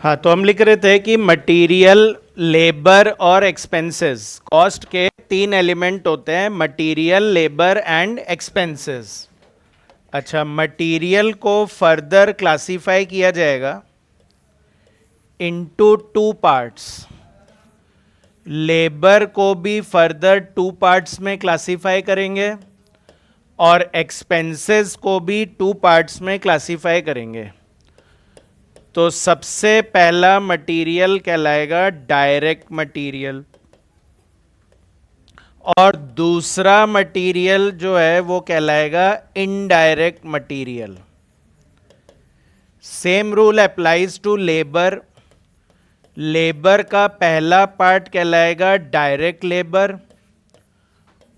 हाँ, तो हम लिख रहे थे कि मटेरियल, लेबर और एक्सपेंसेस, कॉस्ट के तीन एलिमेंट होते हैं, मटेरियल, लेबर एंड एक्सपेंसेस। अच्छा, मटेरियल को फर्दर क्लासिफाई किया जाएगा इनटू टू पार्ट्स, लेबर को भी फर्दर टू पार्ट्स में क्लासिफाई करेंगे और एक्सपेंसेस को भी टू पार्ट्स में क्लासिफाई करेंगे। तो सबसे पहला मटेरियल कहलाएगा डायरेक्ट मटेरियल और दूसरा मटेरियल जो है वो कहलाएगा indirect material. Same rule applies to labour. Labour का पहला पार्ट कहलाएगा डायरेक्ट लेबर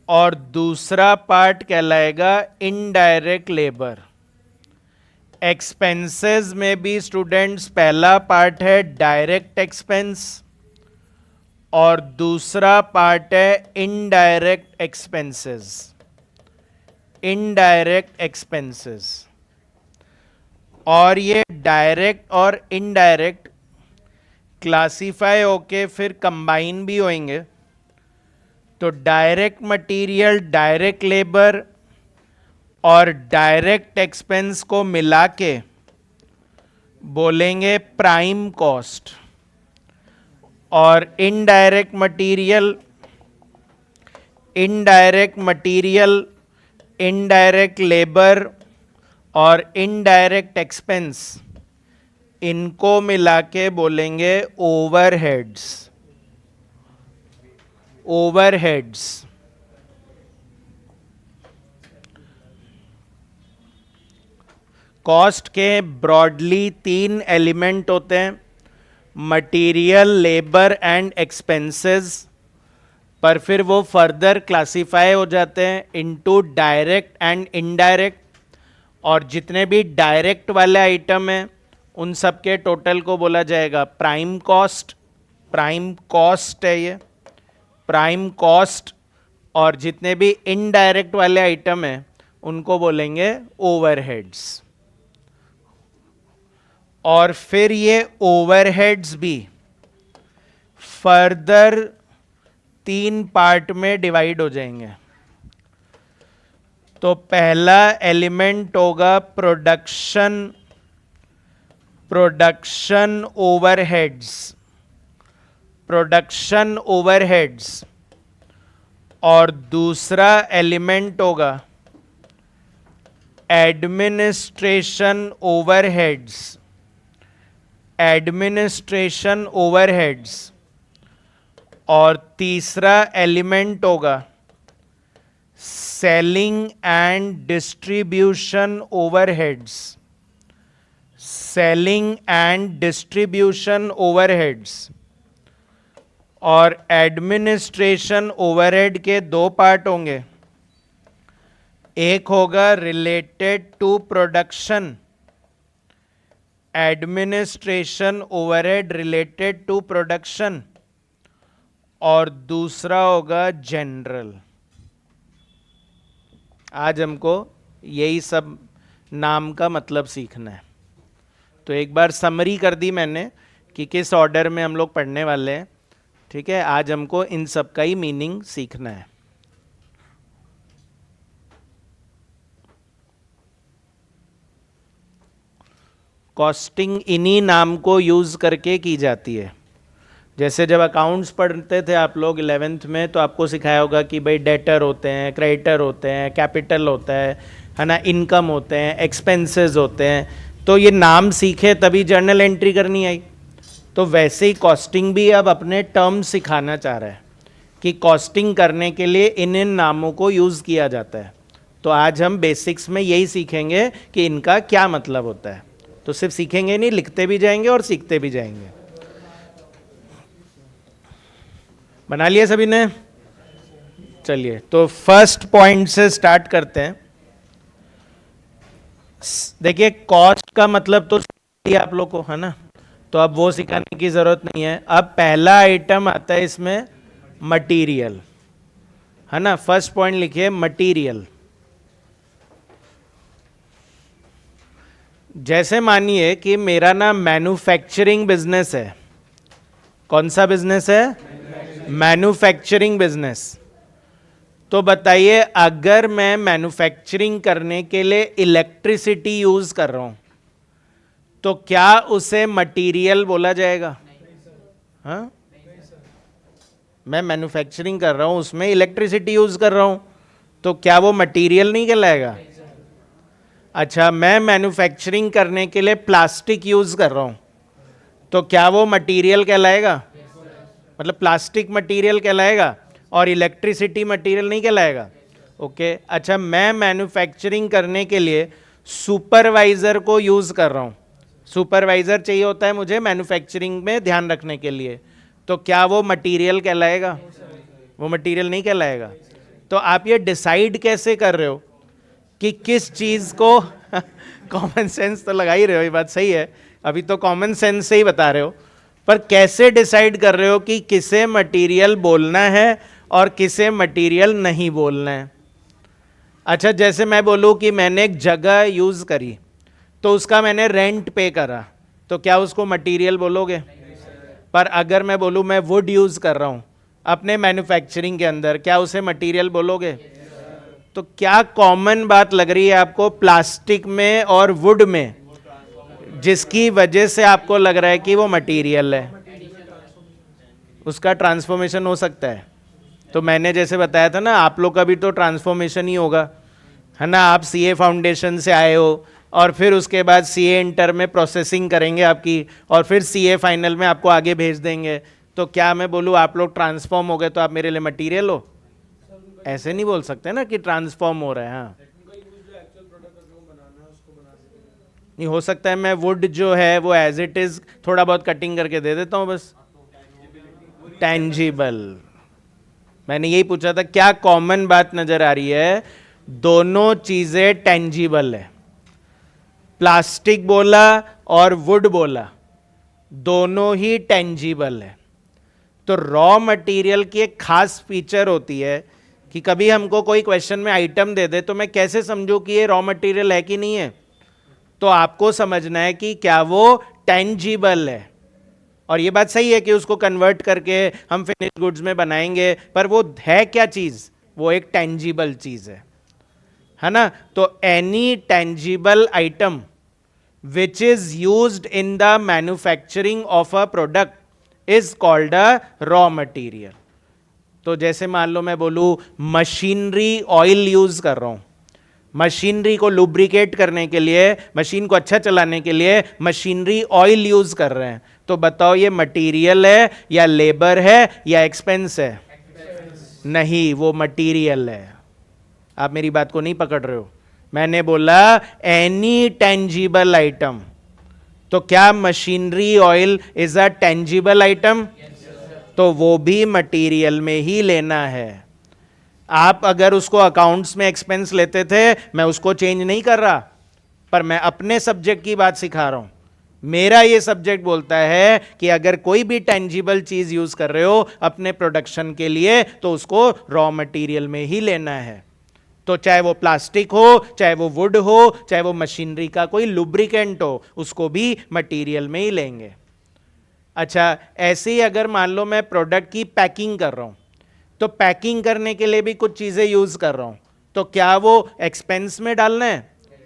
और दूसरा पार्ट कहलाएगा इनडायरेक्ट लेबर। एक्सपेंसेस में भी स्टूडेंट्स पहला पार्ट है डायरेक्ट एक्सपेंस और दूसरा पार्ट है इनडायरेक्ट एक्सपेंसेस। इनडायरेक्ट एक्सपेंसेस और ये डायरेक्ट और इनडायरेक्ट क्लासिफाई होके फिर कंबाइन भी होंगे। तो डायरेक्ट मटेरियल, डायरेक्ट लेबर और डायरेक्ट एक्सपेंस को मिला के बोलेंगे प्राइम कॉस्ट और इनडायरेक्ट मटेरियल, इनडायरेक्ट लेबर और इनडायरेक्ट एक्सपेंस, इनको मिला के बोलेंगे ओवरहेड्स। ओवरहेड्स कॉस्ट के ब्रॉडली तीन एलिमेंट होते हैं, मटेरियल, लेबर एंड एक्सपेंसेस, पर फिर वो फर्दर क्लासिफाई हो जाते हैं इनटू डायरेक्ट एंड इनडायरेक्ट। और जितने भी डायरेक्ट वाले आइटम हैं उन सब के टोटल को बोला जाएगा प्राइम कॉस्ट। प्राइम कॉस्ट है ये, प्राइम कॉस्ट। और जितने भी इनडायरेक्ट वाले आइटम हैं उनको बोलेंगे ओवरहेड्स। और फिर ये ओवरहेड्स भी फर्दर तीन पार्ट में डिवाइड हो जाएंगे। तो पहला एलिमेंट होगा प्रोडक्शन ओवरहेड्स, प्रोडक्शन ओवरहेड्स। और दूसरा एलिमेंट होगा एडमिनिस्ट्रेशन ओवरहेड्स, एडमिनिस्ट्रेशन ओवरहेड्स। और तीसरा एलिमेंट होगा selling and distribution overheads, selling and distribution overheads. और एडमिनिस्ट्रेशन ओवरहेड के दो पार्ट होंगे, एक होगा related to production, administration overhead related to production, और दूसरा होगा जनरल। आज हमको यही सब नाम का मतलब सीखना है। तो एक बार समरी कर दी मैंने कि किस ऑर्डर में हम लोग पढ़ने वाले हैं, ठीक है। आज हमको इन सब का ही मीनिंग सीखना है। कॉस्टिंग इन्हीं नाम को यूज करके की जाती है। जैसे जब अकाउंट्स पढ़ते थे आप लोग 11th में, तो आपको सिखाया होगा कि भाई डेटर होते हैं, क्रेडिटर होते हैं, कैपिटल होता है ना, इनकम होते हैं, एक्सपेंसेस होते हैं। तो ये नाम सीखे तभी जर्नल एंट्री करनी आई। तो वैसे ही कॉस्टिंग भी अब अपने टर्म सिखाना चाह रहा है कि कॉस्टिंग करने के लिए इन इन नामों को यूज़ किया जाता है। तो आज हम बेसिक्स में यही सीखेंगे कि इनका क्या मतलब होता है। तो सिर्फ सीखेंगे नहीं, लिखते भी जाएंगे और सीखते भी जाएंगे। बना लिया सभी ने? चलिए, तो फर्स्ट पॉइंट से स्टार्ट करते हैं। देखिए, कॉस्ट का मतलब तो आप लोग को है ना, तो अब वो सिखाने की जरूरत नहीं है। अब पहला आइटम आता है इसमें मटेरियल, है ना। फर्स्ट पॉइंट लिखिए मटेरियल। जैसे मानिए कि मेरा ना मैन्युफैक्चरिंग बिजनेस है। कौन सा बिजनेस है? Manufacturing business. तो बताइए, अगर मैं मैन्युफैक्चरिंग करने के लिए इलेक्ट्रिसिटी यूज कर रहा हूं तो क्या उसे मटेरियल बोला जाएगा? हाँ, मैं मैन्युफैक्चरिंग कर रहा हूं, उसमें इलेक्ट्रिसिटी यूज कर रहा हूं, तो क्या वो मटेरियल नहीं कहलाएगा? अच्छा, मैं मैन्युफैक्चरिंग करने के लिए प्लास्टिक यूज कर रहा हूं तो क्या वो मटेरियल कहलाएगा? मतलब प्लास्टिक मटेरियल कहलाएगा और इलेक्ट्रिसिटी मटेरियल नहीं कहलाएगा। ओके। अच्छा, मैं मैन्युफैक्चरिंग करने के लिए सुपरवाइजर को यूज कर रहा हूं। सुपरवाइजर चाहिए होता है मुझे मैन्युफैक्चरिंग में ध्यान रखने के लिए, तो क्या वो मटेरियल कहलाएगा? वो मटेरियल नहीं कहलाएगा। तो आप ये डिसाइड कैसे कर रहे हो कि किस चीज को कॉमन सेंस तो लगा ही रहे हो, ये बात सही है, अभी तो कॉमन सेंस से ही बता रहे हो, पर कैसे डिसाइड कर रहे हो कि किसे मटेरियल बोलना है और किसे मटेरियल नहीं बोलना है? अच्छा, जैसे मैं बोलूं कि मैंने एक जगह यूज करी तो उसका मैंने रेंट पे करा, तो क्या उसको मटेरियल बोलोगे? पर अगर मैं बोलूं मैं वुड यूज कर रहा हूं अपने मैन्युफैक्चरिंग के अंदर, क्या उसे मटेरियल बोलोगे? तो क्या कॉमन बात लग रही है आपको प्लास्टिक में और वुड में, जिसकी वजह से आपको लग रहा है कि वो मटेरियल है? उसका ट्रांसफॉर्मेशन हो सकता है। तो मैंने जैसे बताया था ना, आप लोग का भी तो ट्रांसफॉर्मेशन ही होगा, है ना? आप सीए फाउंडेशन से आए हो और फिर उसके बाद सीए इंटर में प्रोसेसिंग करेंगे आपकी, और फिर सीए फाइनल में आपको आगे भेज देंगे। तो क्या मैं बोलूँ आप लोग ट्रांसफॉर्म हो गए तो आप मेरे लिए मटीरियल हो? ऐसे नहीं बोल सकते ना कि ट्रांसफॉर्म हो रहा है। हाँ, नहीं हो सकता है मैं वुड जो है वो एज इट इज थोड़ा बहुत कटिंग करके दे देता हूँ बस। टेंजिबल, मैंने यही पूछा था, क्या कॉमन बात नजर आ रही है? दोनों चीजें टेंजिबल है। प्लास्टिक बोला और वुड बोला, दोनों ही टेंजिबल है। तो रॉ मटेरियल की एक खास फीचर होती है कि कभी हमको कोई क्वेश्चन में आइटम दे दे तो मैं कैसे समझूं कि ये रॉ मटेरियल है कि नहीं है? तो आपको समझना है कि क्या वो टेंजिबल है। और ये बात सही है कि उसको कन्वर्ट करके हम फिनिश गुड्स में बनाएंगे, पर वो है क्या चीज? वो एक टेंजिबल चीज है ना? तो any tangible item which is used in the manufacturing of a product is called a raw material. तो जैसे मान लो मैं बोलूं मशीनरी ऑयल यूज कर रहा हूं, मशीनरी को लुब्रिकेट करने के लिए, मशीन को अच्छा चलाने के लिए मशीनरी ऑयल यूज कर रहे हैं, तो बताओ ये मटेरियल है या लेबर है या एक्सपेंस है? नहीं, वो मटेरियल है। आप मेरी बात को नहीं पकड़ रहे हो। मैंने बोला एनी टेंजिबल आइटम, तो क्या machinery oil is a tangible item? तो वो भी मटेरियल में ही लेना है। आप अगर उसको अकाउंट्स में एक्सपेंस लेते थे, मैं उसको चेंज नहीं कर रहा, पर मैं अपने सब्जेक्ट की बात सिखा रहा हूं। मेरा ये सब्जेक्ट बोलता है कि अगर कोई भी टेंजिबल चीज यूज कर रहे हो अपने प्रोडक्शन के लिए तो उसको रॉ मटेरियल में ही लेना है। तो चाहे वो प्लास्टिक हो, चाहे वो वुड हो, चाहे वो मशीनरी का कोई लुब्रिकेंट हो, उसको भी मटेरियल में ही लेंगे। अच्छा, ऐसे ही अगर मान लो मैं प्रोडक्ट की पैकिंग कर रहा हूं, तो पैकिंग करने के लिए भी कुछ चीजें यूज कर रहा हूं, तो क्या वो एक्सपेंस में डालना है?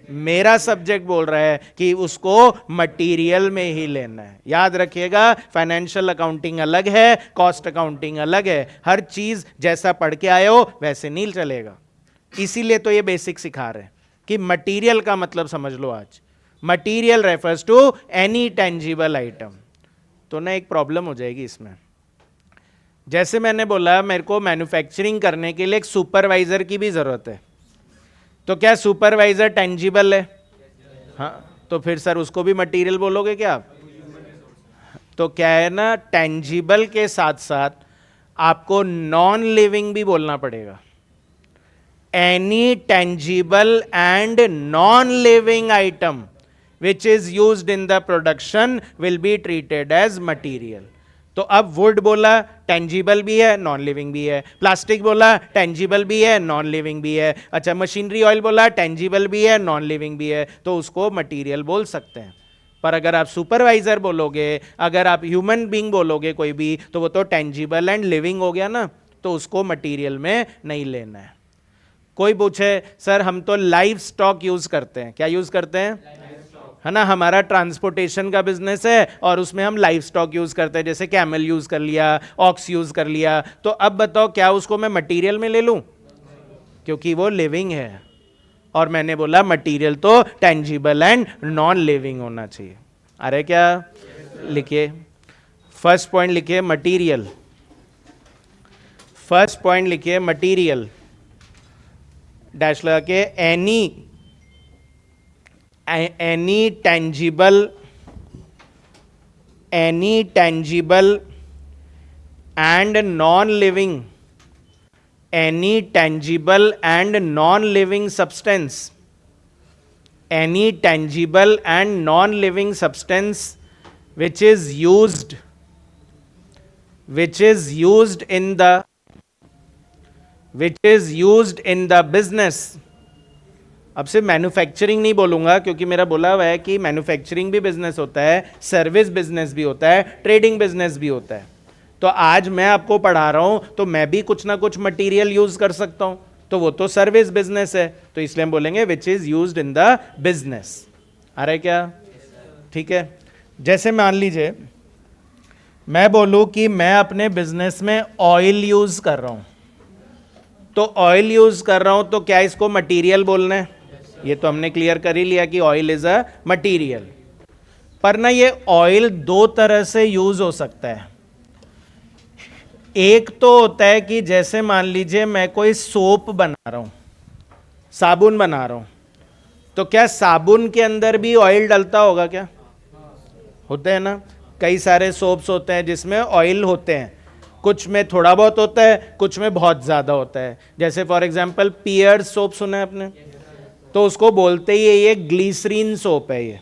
मेरा सब्जेक्ट बोल रहा है कि उसको मटेरियल में ही लेना है। याद रखिएगा, फाइनेंशियल अकाउंटिंग अलग है, कॉस्ट अकाउंटिंग अलग है। हर चीज जैसा पढ़ के आए हो वैसे नहीं चलेगा। इसीलिए तो ये बेसिक सिखा रहे हैं कि मटेरियल का मतलब समझ लो आज। Material refers to any tangible item. तो ना एक प्रॉब्लम हो जाएगी इसमें। जैसे मैंने बोला मेरे को मैन्युफैक्चरिंग करने के लिए एक सुपरवाइजर की भी जरूरत है, तो क्या सुपरवाइजर टेंजिबल है? हाँ, तो फिर सर उसको भी मटेरियल बोलोगे क्या आप? तो क्या है ना, टेंजिबल के साथ साथ आपको नॉन लिविंग भी बोलना पड़ेगा। Any tangible and non living item which is used in the production will be treated as material. तो अब वुड बोला टेंजिबल भी है नॉन लिविंग भी है, प्लास्टिक बोला टेंजिबल भी है नॉन लिविंग भी है, अच्छा मशीनरी ऑयल बोला टेंजिबल भी है नॉन लिविंग भी है, तो उसको मटेरियल बोल सकते हैं। पर अगर आप सुपरवाइजर बोलोगे, अगर आप ह्यूमन बीइंग बोलोगे कोई भी, तो वो तो टेंजिबल एंड लिविंग हो गया ना, तो उसको मटेरियल में नहीं लेना है। कोई पूछे सर हम तो लाइव स्टॉक यूज करते हैं, क्या यूज करते हैं, है ना, हमारा ट्रांसपोर्टेशन का बिजनेस है और उसमें हम लाइव स्टॉक यूज करते हैं, जैसे कैमल यूज कर लिया, ऑक्स यूज कर लिया, तो अब बताओ क्या उसको मैं मटेरियल में ले लूं, क्योंकि वो लिविंग है, और मैंने बोला मटेरियल तो टेंजिबल एंड नॉन लिविंग होना चाहिए। अरे क्या लिखिए, फर्स्ट पॉइंट लिखिए मटेरियल, फर्स्ट पॉइंट लिखिए मटेरियल, डैश लगा के any tangible and non-living, any tangible and non-living substance, any tangible and non-living substance which is used in the business। अब सिर्फ मैन्युफैक्चरिंग नहीं बोलूंगा, क्योंकि मेरा बोला हुआ है कि मैन्युफैक्चरिंग भी बिजनेस होता है, सर्विस बिजनेस भी होता है, ट्रेडिंग बिजनेस भी होता है। तो आज मैं आपको पढ़ा रहा हूं तो मैं भी कुछ ना कुछ मटेरियल यूज कर सकता हूं, तो वो तो सर्विस बिजनेस है, तो इसलिए हम बोलेंगे which is used in the business. आ रहा है क्या, ठीक है। जैसे मान लीजिए मैं बोलूं कि मैं अपने बिजनेस में ऑयल यूज कर रहा हूं, तो ऑयल यूज कर रहा हूं तो क्या इसको मटेरियल बोलना है, ये तो हमने क्लियर कर ही लिया कि ऑयल इज अ मटेरियल। पर ना ये ऑयल दो तरह से यूज हो सकता है। एक तो होता है कि जैसे मान लीजिए मैं कोई सोप बना रहा हूं, साबुन बना रहा हूं, तो क्या साबुन के अंदर भी ऑयल डलता होगा क्या, होता है ना, कई सारे सोप्स होते हैं जिसमें ऑयल होते हैं, कुछ में थोड़ा बहुत होता है, कुछ में बहुत ज्यादा होता है। जैसे फॉर एग्जांपल पियर्स सोप सुना है आपने, तो उसको बोलते ही ये ग्लीसरीन सोप है, ये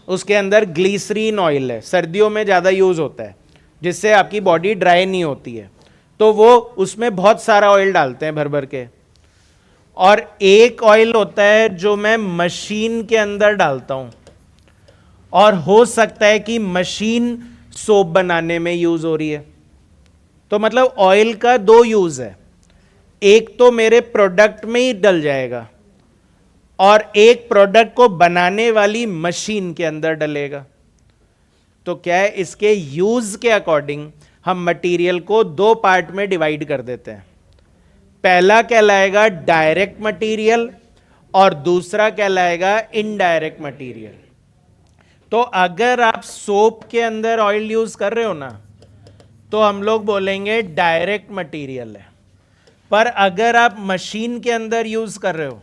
उसके अंदर ग्लीसरीन ऑयल है, सर्दियों में ज्यादा यूज होता है, जिससे आपकी बॉडी ड्राई नहीं होती है, तो वो उसमें बहुत सारा ऑयल डालते हैं भर भर के। और एक ऑयल होता है जो मैं मशीन के अंदर डालता हूं, और हो सकता है कि मशीन सोप बनाने में यूज हो रही है। तो मतलब ऑयल का दो यूज है, एक तो मेरे प्रोडक्ट में ही डल जाएगा, और एक प्रोडक्ट को बनाने वाली मशीन के अंदर डलेगा। तो क्या है, इसके यूज के अकॉर्डिंग हम मटेरियल को दो पार्ट में डिवाइड कर देते हैं। पहला कहलाएगा डायरेक्ट मटेरियल और दूसरा कहलाएगा इनडायरेक्ट मटेरियल। तो अगर आप सोप के अंदर ऑयल यूज कर रहे हो ना, तो हम लोग बोलेंगे डायरेक्ट मटेरियल है, पर अगर आप मशीन के अंदर यूज कर रहे हो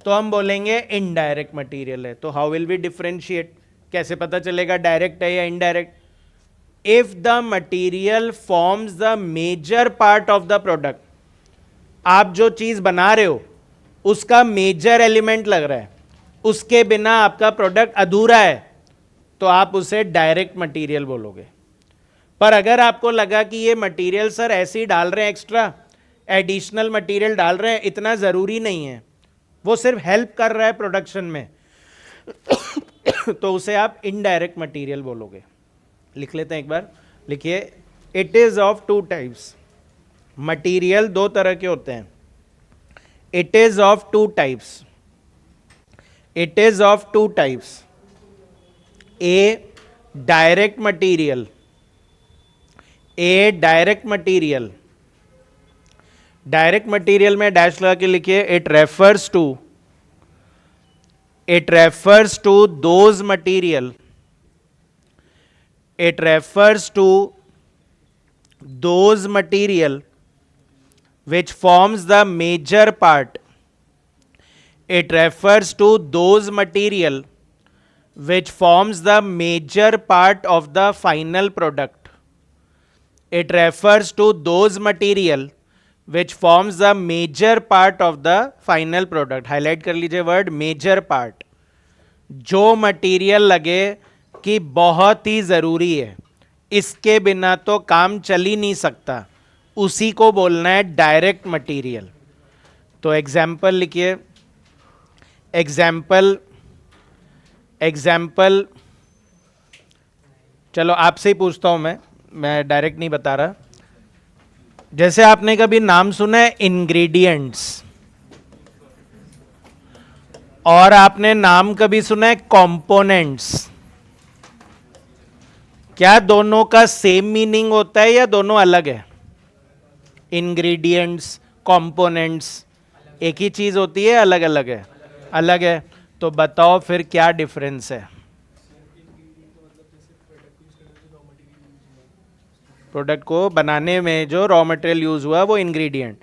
तो हम बोलेंगे इनडायरेक्ट मटेरियल है। तो हाउ विल वी डिफरेंशिएट, कैसे पता चलेगा डायरेक्ट है या indirect? If the material forms the major part of the product, आप जो चीज बना रहे हो उसका मेजर एलिमेंट लग रहा है, उसके बिना आपका प्रोडक्ट अधूरा है, तो आप उसे डायरेक्ट मटेरियल बोलोगे। पर अगर आपको लगा कि ये मटेरियल सर ऐसे ही डाल रहे हैं, एक्स्ट्रा एडिशनल मटेरियल डाल रहे हैं, इतना ज़रूरी नहीं है, वो सिर्फ हेल्प कर रहा है प्रोडक्शन में, तो उसे आप इनडायरेक्ट मटेरियल बोलोगे। लिख लेते हैं एक बार, लिखिए, it is of two types. Material दो तरह के होते हैं, it is of two types, it is of two types. A direct material, a direct material, direct material में डैश लगा के लिखिए, it refers to those material, it refers to those material which forms the major part, it refers to those material which forms the major part of the final product, it refers to those material which forms the major part of the final product। highlight कर लीजिए word major part, जो material लगे कि बहुत ही जरूरी है, इसके बिना तो काम चल ही नहीं सकता, उसी को बोलना है डायरेक्ट मटेरियल। तो एग्जाम्पल लिखिए, एग्जाम्पल एग्जाम्पल चलो आपसे ही पूछता हूं, मैं डायरेक्ट नहीं बता रहा। जैसे आपने कभी नाम सुना है इंग्रेडिएंट्स, और आपने नाम कभी सुना है कंपोनेंट्स, क्या दोनों का सेम मीनिंग होता है या दोनों अलग है? इंग्रेडिएंट्स, कंपोनेंट्स एक ही चीज होती है, अलग अलग है? अलग है। तो बताओ फिर क्या डिफरेंस है? प्रोडक्ट को बनाने में जो रॉ मटेरियल यूज हुआ वो इंग्रेडिएंट।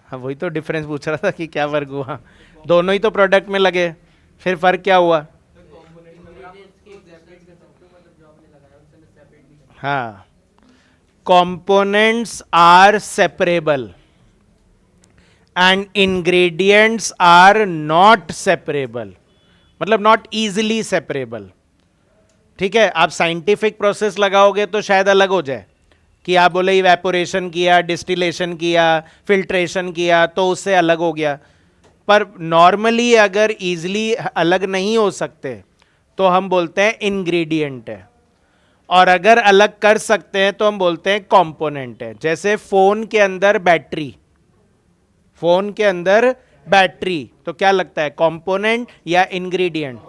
हाँ वही तो डिफरेंस पूछ रहा था कि क्या फर्क हुआ, दोनों ही तो प्रोडक्ट में लगे, फिर फर्क क्या हुआ? हाँ, components are separable and ingredients are not separable, मतलब not easily separable। ठीक है, आप साइंटिफिक प्रोसेस लगाओगे तो शायद अलग हो जाए, कि आप बोले इवेपोरेशन किया, डिस्टिलेशन किया, फिल्ट्रेशन किया तो उससे अलग हो गया। पर नॉर्मली अगर इजीली अलग नहीं हो सकते तो हम बोलते हैं इंग्रेडिएंट है, और अगर अलग कर सकते हैं तो हम बोलते हैं कंपोनेंट है। जैसे फोन के अंदर बैटरी, फोन के अंदर बैटरी तो क्या लगता है, कंपोनेंट या इंग्रेडिएंट?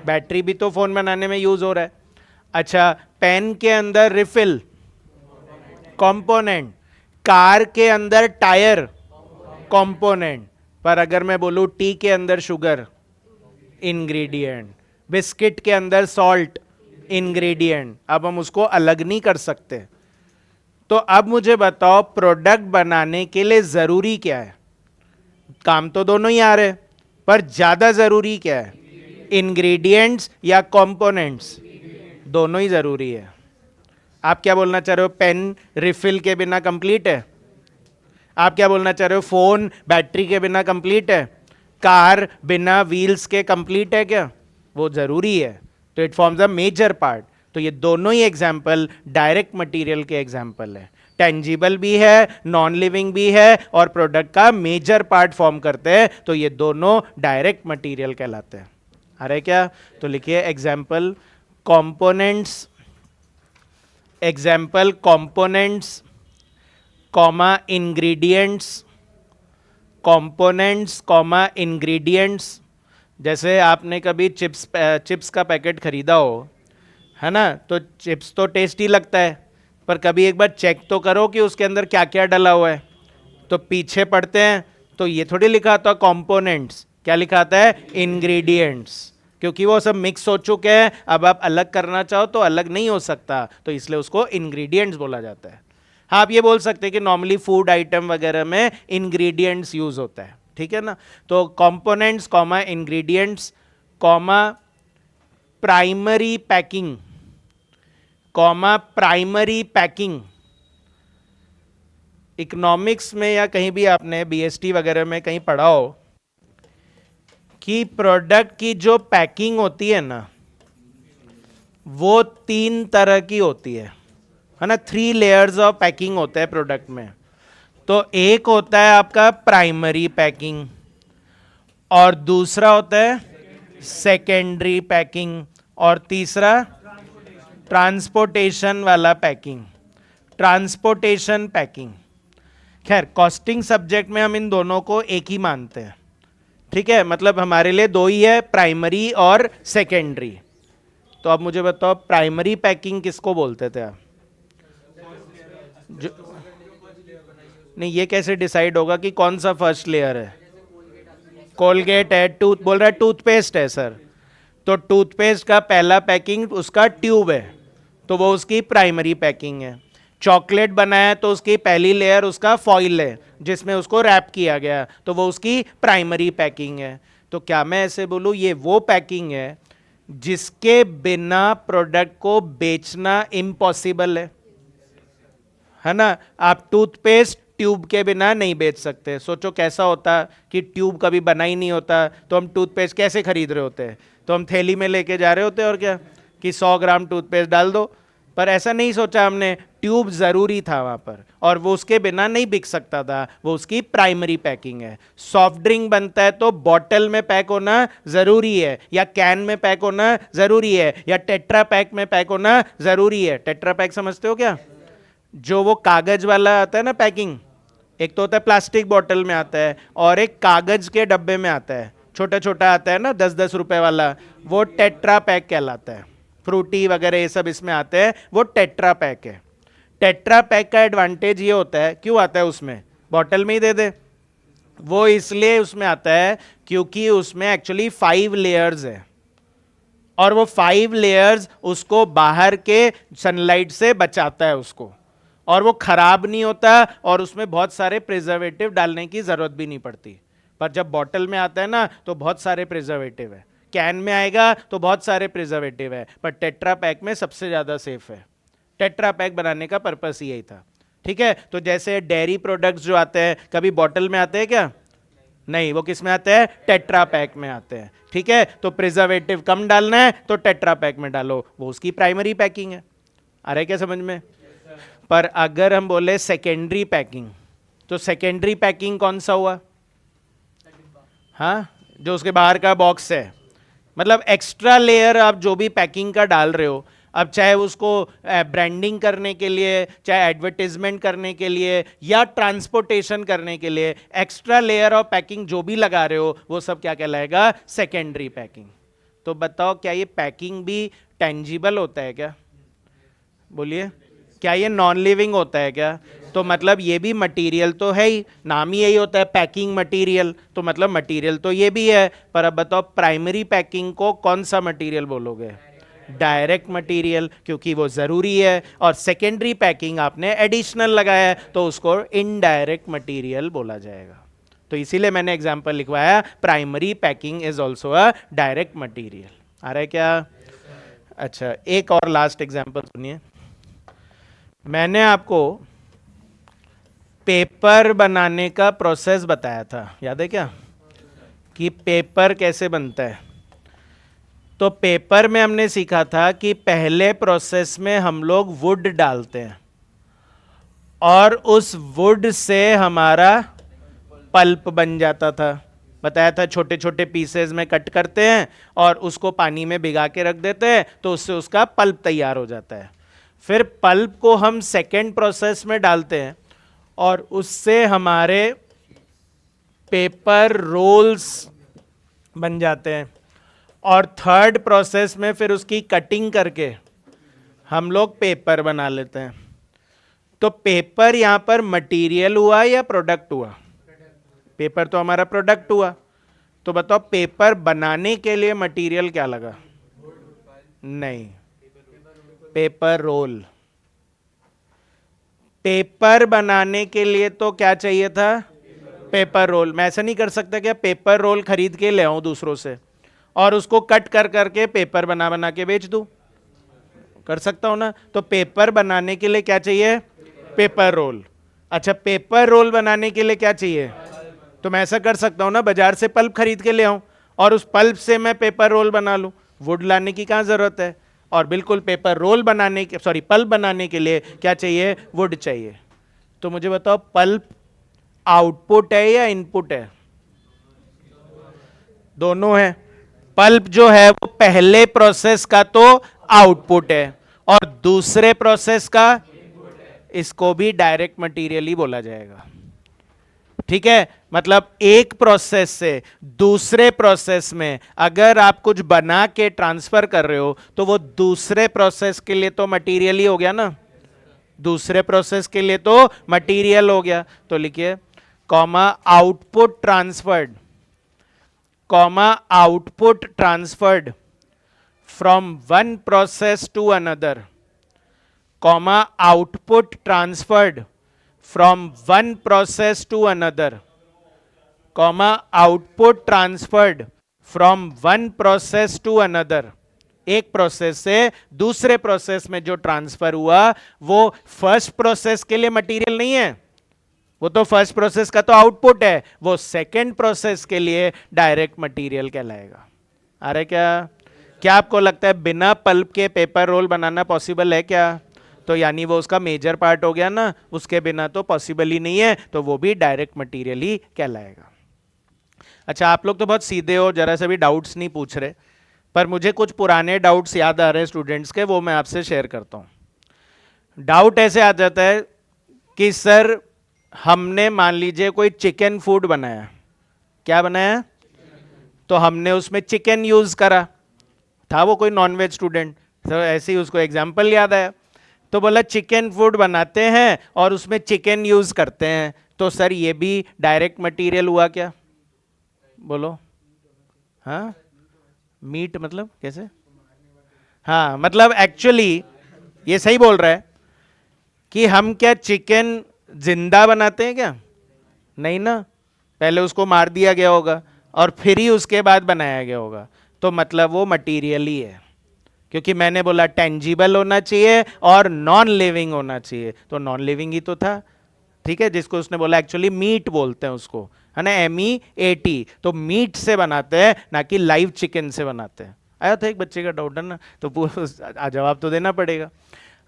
बैटरी भी तो फोन बनाने में यूज हो रहा है। अच्छा, पेन के अंदर रिफिल, कंपोनेंट। कार के अंदर टायर, कंपोनेंट। पर अगर मैं बोलूं टी के अंदर शुगर, इंग्रेडिएंट। बिस्किट के अंदर सॉल्ट, इंग्रेडिएंट। अब हम उसको अलग नहीं कर सकते। तो अब मुझे बताओ प्रोडक्ट बनाने के लिए जरूरी क्या है? काम तो दोनों ही आ रहे, पर ज्यादा जरूरी क्या है, इंग्रेडिएंट्स या कंपोनेंट्स? दोनों ही जरूरी है। आप क्या बोलना चाह रहे हो, पेन रिफिल के बिना कंप्लीट है? आप क्या बोलना चाह रहे हो, फोन बैटरी के बिना कंप्लीट है? कार बिना व्हील्स के कंप्लीट है क्या? वो जरूरी है। तो it forms a major part. तो ये दोनों ही एग्जाम्पल डायरेक्ट मटेरियल के एग्जाम्पल है। टेंजिबल भी है, नॉन लिविंग भी है, और प्रोडक्ट का मेजर पार्ट फॉर्म करते हैं, तो ये दोनों डायरेक्ट मटेरियल कहलाते हैं। अरे क्या? तो लिखिए example components, example components comma ingredients, components comma ingredients. जैसे आपने कभी चिप्स का पैकेट खरीदा हो, है ना, तो चिप्स तो टेस्टी लगता है, पर कभी एक बार चेक तो करो कि उसके अंदर क्या क्या डला हुआ है। तो पीछे पढ़ते हैं तो ये थोड़ी लिखा था कंपोनेंट्स, क्या लिखा आता है, इंग्रेडिएंट्स, क्योंकि वो सब मिक्स हो चुके हैं। अब आप अलग करना चाहो तो अलग नहीं हो सकता, तो इसलिए उसको इंग्रेडिएंट्स बोला जाता है। हाँ, आप ये बोल सकते हैं कि नॉर्मली फूड आइटम वगैरह में इंग्रेडिएंट्स यूज होता है, ठीक है ना। तो components comma ingredients comma primary packing, comma primary packing. Economics में या कहीं भी आपने बीएसटी वगैरह में कहीं पढ़ा हो कि प्रोडक्ट की जो पैकिंग होती है ना, वो 3 तरह की होती है ना। 3 लेयर्स ऑफ पैकिंग होता है प्रोडक्ट में। तो एक होता है आपका प्राइमरी पैकिंग, और दूसरा होता है सेकेंडरी पैकिंग, और तीसरा ट्रांसपोर्टेशन वाला पैकिंग, ट्रांसपोर्टेशन पैकिंग। खैर, कॉस्टिंग सब्जेक्ट में हम इन दोनों को एक ही मानते हैं, ठीक है। मतलब हमारे लिए 2 ही है, प्राइमरी और सेकेंडरी। तो अब मुझे बताओ प्राइमरी पैकिंग किसको बोलते थे आप? जो नहीं, ये कैसे डिसाइड होगा कि कौन सा फर्स्ट लेयर है? कोलगेट है, टूथ बोल रहा है, टूथपेस्ट है सर, तो टूथपेस्ट का पहला पैकिंग उसका ट्यूब है, तो वो उसकी प्राइमरी पैकिंग है। चॉकलेट बनाया तो उसकी पहली लेयर उसका फॉइल है जिसमें उसको रैप किया गया, तो वो उसकी प्राइमरी पैकिंग है। तो क्या मैं ऐसे बोलूं ये वो पैकिंग है जिसके बिना प्रोडक्ट को बेचना इम्पॉसिबल है ना। आप टूथपेस्ट ट्यूब के बिना नहीं बेच सकते। सोचो कैसा होता कि ट्यूब कभी बना ही नहीं होता, तो हम टूथपेस्ट कैसे खरीद रहे होते हैं? तो हम थैली में लेके जा रहे होते हैं, और क्या कि 100 ग्राम टूथपेस्ट डाल दो, पर ऐसा नहीं सोचा हमने, ट्यूब जरूरी था वहां पर, और वो उसके बिना नहीं बिक सकता था, वो उसकी प्राइमरी पैकिंग है। सॉफ्ट ड्रिंक बनता है तो बॉटल में पैक होना जरूरी है, या कैन में पैक होना जरूरी है, या टेट्रा पैक में पैक होना जरूरी है। टेट्रा पैक समझते हो क्या? जो वो कागज वाला आता है ना पैकिंग, एक तो होता है प्लास्टिक बॉटल में आता है, और एक कागज के डब्बे में आता है, छोटा छोटा आता है ना 10-10 रुपए वाला, वो टेट्रा पैक कहलाता है। फ्रूटी वगैरह ये सब इसमें आते हैं, वो टेट्रा पैक है। टेट्रा पैक का एडवांटेज ये होता है, क्यों आता है उसमें, बॉटल में ही दे दे, वो इसलिए उसमें आता है क्योंकि उसमें एक्चुअली 5 लेयर्स है, और वो 5 लेयर्स उसको बाहर के सनलाइट से बचाता है उसको, और वो खराब नहीं होता, और उसमें बहुत सारे प्रिजर्वेटिव डालने की जरूरत भी नहीं पड़ती। पर जब बॉटल में आता है ना तो बहुत सारे प्रिजर्वेटिव है, कैन में आएगा तो बहुत सारे प्रिजर्वेटिव है, पर टेट्रा पैक में सबसे ज्यादा सेफ है। टेट्रा पैक बनाने का पर्पस यही था। ठीक है, तो जैसे डेयरी प्रोडक्ट्स जो आते हैं कभी बॉटल में आते हैं क्या? नहीं, वो किस में आते हैं? टेट्रा पैक में आते हैं। ठीक है, तो प्रिजर्वेटिव कम डालना है तो टेट्रा पैक में डालो, वो उसकी प्राइमरी पैकिंग है। आ रहा है क्या समझ में? पर अगर हम बोले सेकेंडरी पैकिंग, तो सेकेंडरी पैकिंग कौन सा हुआ? हाँ, जो उसके बाहर का बॉक्स है, मतलब एक्स्ट्रा लेयर आप जो भी पैकिंग का डाल रहे हो, अब चाहे उसको ब्रांडिंग करने के लिए, चाहे एडवर्टाइजमेंट करने के लिए, या ट्रांसपोर्टेशन करने के लिए, एक्स्ट्रा लेयर ऑफ पैकिंग जो भी लगा रहे हो, वो सब क्या कहलाएगा? Secondary packing. तो बताओ, क्या ये पैकिंग भी टेंजिबल होता है क्या? बोलिए, क्या ये नॉन लिविंग होता है क्या? तो मतलब ये भी मटेरियल तो है ही, नाम ही यही होता है पैकिंग मटेरियल, तो मतलब मटेरियल तो ये भी है। पर अब बताओ, प्राइमरी पैकिंग को कौन सा मटेरियल बोलोगे? डायरेक्ट मटेरियल, क्योंकि वो जरूरी है। और सेकेंडरी पैकिंग आपने एडिशनल लगाया है, तो उसको इनडायरेक्ट मटेरियल बोला जाएगा। तो इसीलिए मैंने एग्जांपल लिखवाया, primary packing is also a direct material. आ रहा है क्या? अच्छा, एक और लास्ट एग्जांपल सुनिए। मैंने आपको पेपर बनाने का प्रोसेस बताया था, याद है क्या? कि पेपर कैसे बनता है। तो पेपर में हमने सीखा था कि पहले प्रोसेस में हम लोग वुड डालते हैं, और उस वुड से हमारा पल्प बन जाता था। बताया था, छोटे छोटे पीसेस में कट करते हैं और उसको पानी में भिगा के रख देते हैं, तो उससे उसका पल्प तैयार हो जाता है। फिर पल्प को हम सेकेंड प्रोसेस में डालते हैं, और उससे हमारे पेपर रोल्स बन जाते हैं। और थर्ड प्रोसेस में फिर उसकी कटिंग करके हम लोग पेपर बना लेते हैं। तो पेपर यहां पर मटेरियल हुआ या प्रोडक्ट हुआ? पेपर तो हमारा प्रोडक्ट हुआ। तो बताओ, पेपर बनाने के लिए मटेरियल क्या लगा? नहीं, पेपर रोल। पेपर बनाने के लिए तो क्या चाहिए था? Paper roll. मैं ऐसा नहीं कर सकता क्या पेपर रोल खरीद के ले आऊं दूसरों से और उसको कट कर करके पेपर बना बना के बेच दूं? कर सकता हूं ना? तो पेपर बनाने के लिए क्या चाहिए? Paper roll. अच्छा, पेपर रोल बनाने के लिए क्या चाहिए? तो मैं ऐसा कर सकता हूं ना, बाजार से पल्प खरीद के ले आऊं और उस पल्प से मैं पेपर रोल बना लूं। वुड लाने की कहां जरूरत है? और बिल्कुल पेपर रोल बनाने के, सॉरी, पल्प बनाने के लिए क्या चाहिए? वुड चाहिए। तो मुझे बताओ, पल्प आउटपुट है या इनपुट है? दोनों है। पल्प जो है वो पहले प्रोसेस का तो आउटपुट है, और दूसरे प्रोसेस का, इसको भी डायरेक्ट मटेरियल ही बोला जाएगा। ठीक है, मतलब एक प्रोसेस से दूसरे प्रोसेस में अगर आप कुछ बना के ट्रांसफर कर रहे हो, तो वो दूसरे प्रोसेस के लिए तो मटेरियल ही हो गया ना। दूसरे प्रोसेस के लिए तो मटेरियल हो गया। तो लिखिए, comma output transferred, comma output transferred from one process to another, comma output transferred from one process to another, comma output transferred from one process to another। एक प्रोसेस से दूसरे प्रोसेस में जो ट्रांसफर हुआ वो फर्स्ट प्रोसेस के लिए material नहीं है, वो तो फर्स्ट प्रोसेस का तो आउटपुट है, वो सेकंड प्रोसेस के लिए डायरेक्ट मटेरियल कहलाएगा। आ रहा है क्या? क्या आपको लगता है बिना पल्प के पेपर रोल बनाना पॉसिबल है क्या? तो यानी वो उसका मेजर पार्ट हो गया ना, उसके बिना तो पॉसिबल ही नहीं है, तो वो भी डायरेक्ट मटेरियल ही कहलाएगा। अच्छा, आप लोग तो बहुत सीधे हो, जरा से भी डाउट्स नहीं पूछ रहे, पर मुझे कुछ पुराने डाउट्स याद आ रहे हैं स्टूडेंट्स के, वो मैं आपसे शेयर करता हूं। डाउट ऐसे आ जाता है कि सर हमने मान लीजिए कोई चिकन फूड बनाया, क्या बनाया, तो हमने उसमें चिकन यूज करा, था वो कोई नॉनवेज स्टूडेंट, तो ऐसे ही उसको एग्जाम्पल याद आया, तो बोला चिकन फूड बनाते हैं और उसमें चिकन यूज करते हैं, तो सर ये भी डायरेक्ट मटेरियल हुआ क्या? बोलो। हाँ, मीट मतलब कैसे? हाँ, मतलब एक्चुअली ये सही बोल रहा है कि हम क्या चिकन जिंदा बनाते हैं क्या? नहीं ना, पहले उसको मार दिया गया होगा और फिर ही उसके बाद बनाया गया होगा, तो मतलब वो मटेरियल ही है, क्योंकि मैंने बोला टेंजिबल होना चाहिए और नॉन लिविंग होना चाहिए, तो नॉन लिविंग ही तो था। ठीक है, जिसको उसने बोला एक्चुअली मीट बोलते हैं उसको, है ना, MEAT, तो मीट से बनाते हैं ना कि लाइव चिकन से बनाते हैं। आया था एक बच्चे का डाउट है ना, तो जवाब तो देना पड़ेगा।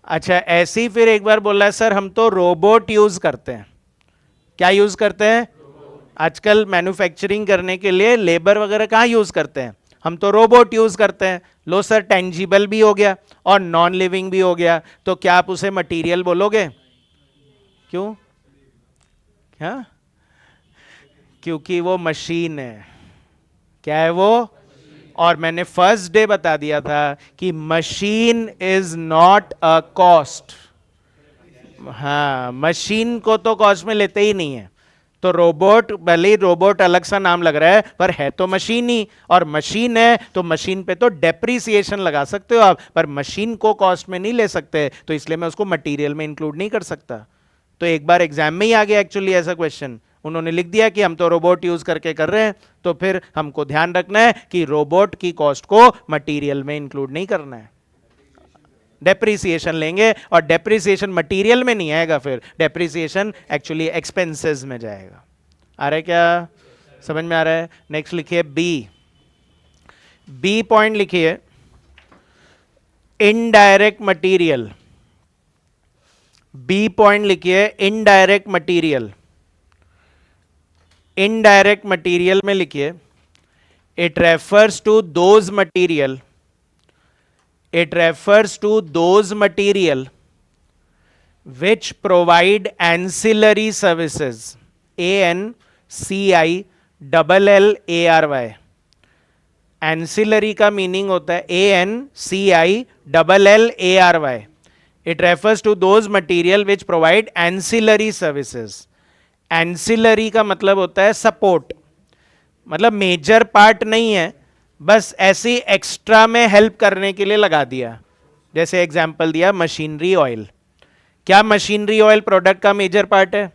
अच्छा, ऐसे ही फिर एक बार बोला है सर हम तो रोबोट यूज करते हैं। क्या यूज करते हैं? आजकल मैन्युफैक्चरिंग करने के लिए लेबर वगैरह कहाँ यूज करते हैं? हम तो रोबोट यूज करते हैं। लो सर, टेंजिबल भी हो गया और नॉन लिविंग भी हो गया, तो क्या आप उसे मटेरियल बोलोगे? क्यों? क्या? क्योंकि वो मशीन है। क्या है वो? और मैंने फर्स्ट डे बता दिया था कि machine is not a cost. हाँ, मशीन को तो कॉस्ट में लेते ही नहीं है, तो रोबोट, भले ही रोबोट अलग सा नाम लग रहा है, पर है तो मशीन ही, और मशीन है तो मशीन पे तो डेप्रिसिएशन लगा सकते हो आप, पर मशीन को कॉस्ट में नहीं ले सकते, तो इसलिए मैं उसको मटेरियल में इंक्लूड नहीं कर सकता। तो एक बार एग्जाम में ही आ गया एक्चुअली ऐसा क्वेश्चन, उन्होंने लिख दिया कि हम तो रोबोट यूज करके कर रहे हैं, तो फिर हमको ध्यान रखना है कि रोबोट की कॉस्ट को मटेरियल में इंक्लूड नहीं करना है, डेप्रिसिएशन लेंगे, और डेप्रिसिएशन मटेरियल में नहीं आएगा, फिर डेप्रिसिएशन एक्चुअली एक्सपेंसेस में जाएगा। आ रहा है क्या? समझ में आ रहा है? नेक्स्ट लिखिए बी पॉइंट लिखिए, इनडायरेक्ट मटेरियल। बी पॉइंट लिखिए, इनडायरेक्ट मटेरियल। इनडायरेक्ट मटेरियल में लिखिए, it refers to those material, it refers to those material which provide ancillary services, ANCILLLARY। Ancillary का मीनिंग होता है ANCILLLARY। It refers to those material which provide ancillary services. Ancillary का मतलब होता है support, मतलब मेजर पार्ट नहीं है, बस ऐसी एक्स्ट्रा में हेल्प करने के लिए लगा दिया। जैसे एग्जांपल दिया मशीनरी ऑयल, क्या मशीनरी ऑयल प्रोडक्ट का मेजर पार्ट है?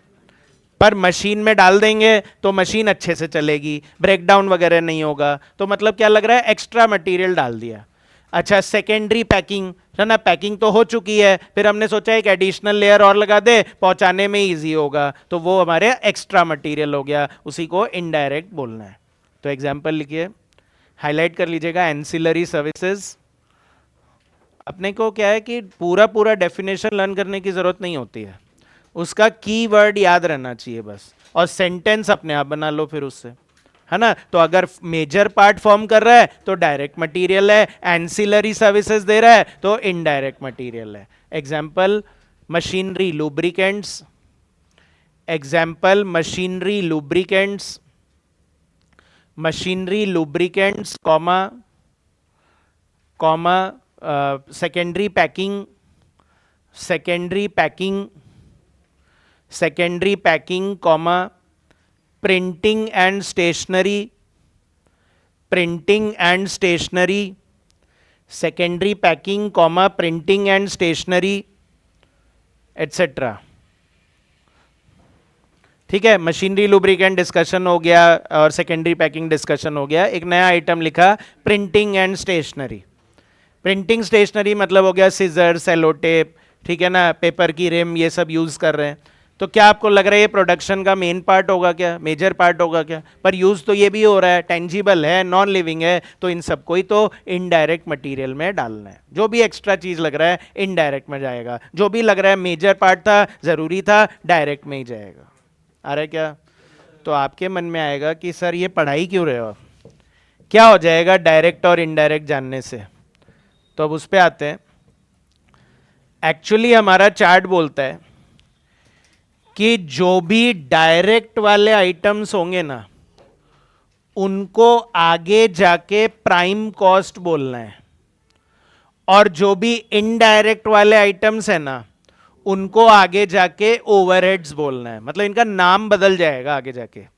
पर मशीन में डाल देंगे तो मशीन अच्छे से चलेगी, ब्रेकडाउन वगैरह नहीं होगा, तो मतलब क्या लग रहा है, एक्स्ट्रा मटेरियल डाल दिया। अच्छा, सेकेंडरी पैकिंग है ना, पैकिंग तो हो चुकी है, फिर हमने सोचा एक एडिशनल लेयर और लगा दे, पहुंचाने में इजी होगा, तो वो हमारे एक्स्ट्रा मटेरियल हो गया, उसी को इनडायरेक्ट बोलना है। तो एग्जांपल लिखिए, हाईलाइट कर लीजिएगा, एंसिलरी सर्विसेज। अपने को क्या है कि पूरा पूरा डेफिनेशन लर्न करने की जरूरत नहीं होती है, उसका कीवर्ड याद रहना चाहिए बस, और सेंटेंस अपने आप बना लो फिर उससे, है ना। तो अगर मेजर पार्ट फॉर्म कर रहा है तो डायरेक्ट मटेरियल है, एंसिलरी सर्विसेज दे रहा है तो इनडायरेक्ट मटेरियल है। Example machinery lubricants, example machinery lubricants, machinery lubricants comma comma secondary packing, secondary packing, secondary packing comma printing and stationery, printing and stationery, secondary packing comma printing and stationery etcetera. ठीक है, machinery lubricant discussion हो गया और secondary packing discussion हो गया। एक नया item लिखा, printing and stationery. Printing stationery मतलब हो गया सीजर, सेलो टेप, ठीक है ना, पेपर की रिम, ये सब यूज कर रहे हैं। तो क्या आपको लग रहा है ये प्रोडक्शन का मेन पार्ट होगा क्या, मेजर पार्ट होगा क्या? पर यूज तो ये भी हो रहा है, टेंजिबल है, नॉन लिविंग है, तो इन सबको ही तो इनडायरेक्ट मटेरियल में डालना है। जो भी एक्स्ट्रा चीज लग रहा है इनडायरेक्ट में जाएगा, जो भी लग रहा है मेजर पार्ट था, जरूरी था, डायरेक्ट में ही जाएगा। आ रहा है क्या? तो आपके मन में आएगा कि सर ये पढ़ाई क्यों रहे हो आप, क्या हो जाएगा डायरेक्ट और इनडायरेक्ट जानने से? तो अब उस पर आते हैं। एक्चुअली हमारा चार्ट बोलता है कि जो भी डायरेक्ट वाले आइटम्स होंगे ना, उनको आगे जाके प्राइम कॉस्ट बोलना है, और जो भी इनडायरेक्ट वाले आइटम्स है ना, उनको आगे जाके ओवरहेड्स बोलना है। मतलब इनका नाम बदल जाएगा आगे जाके।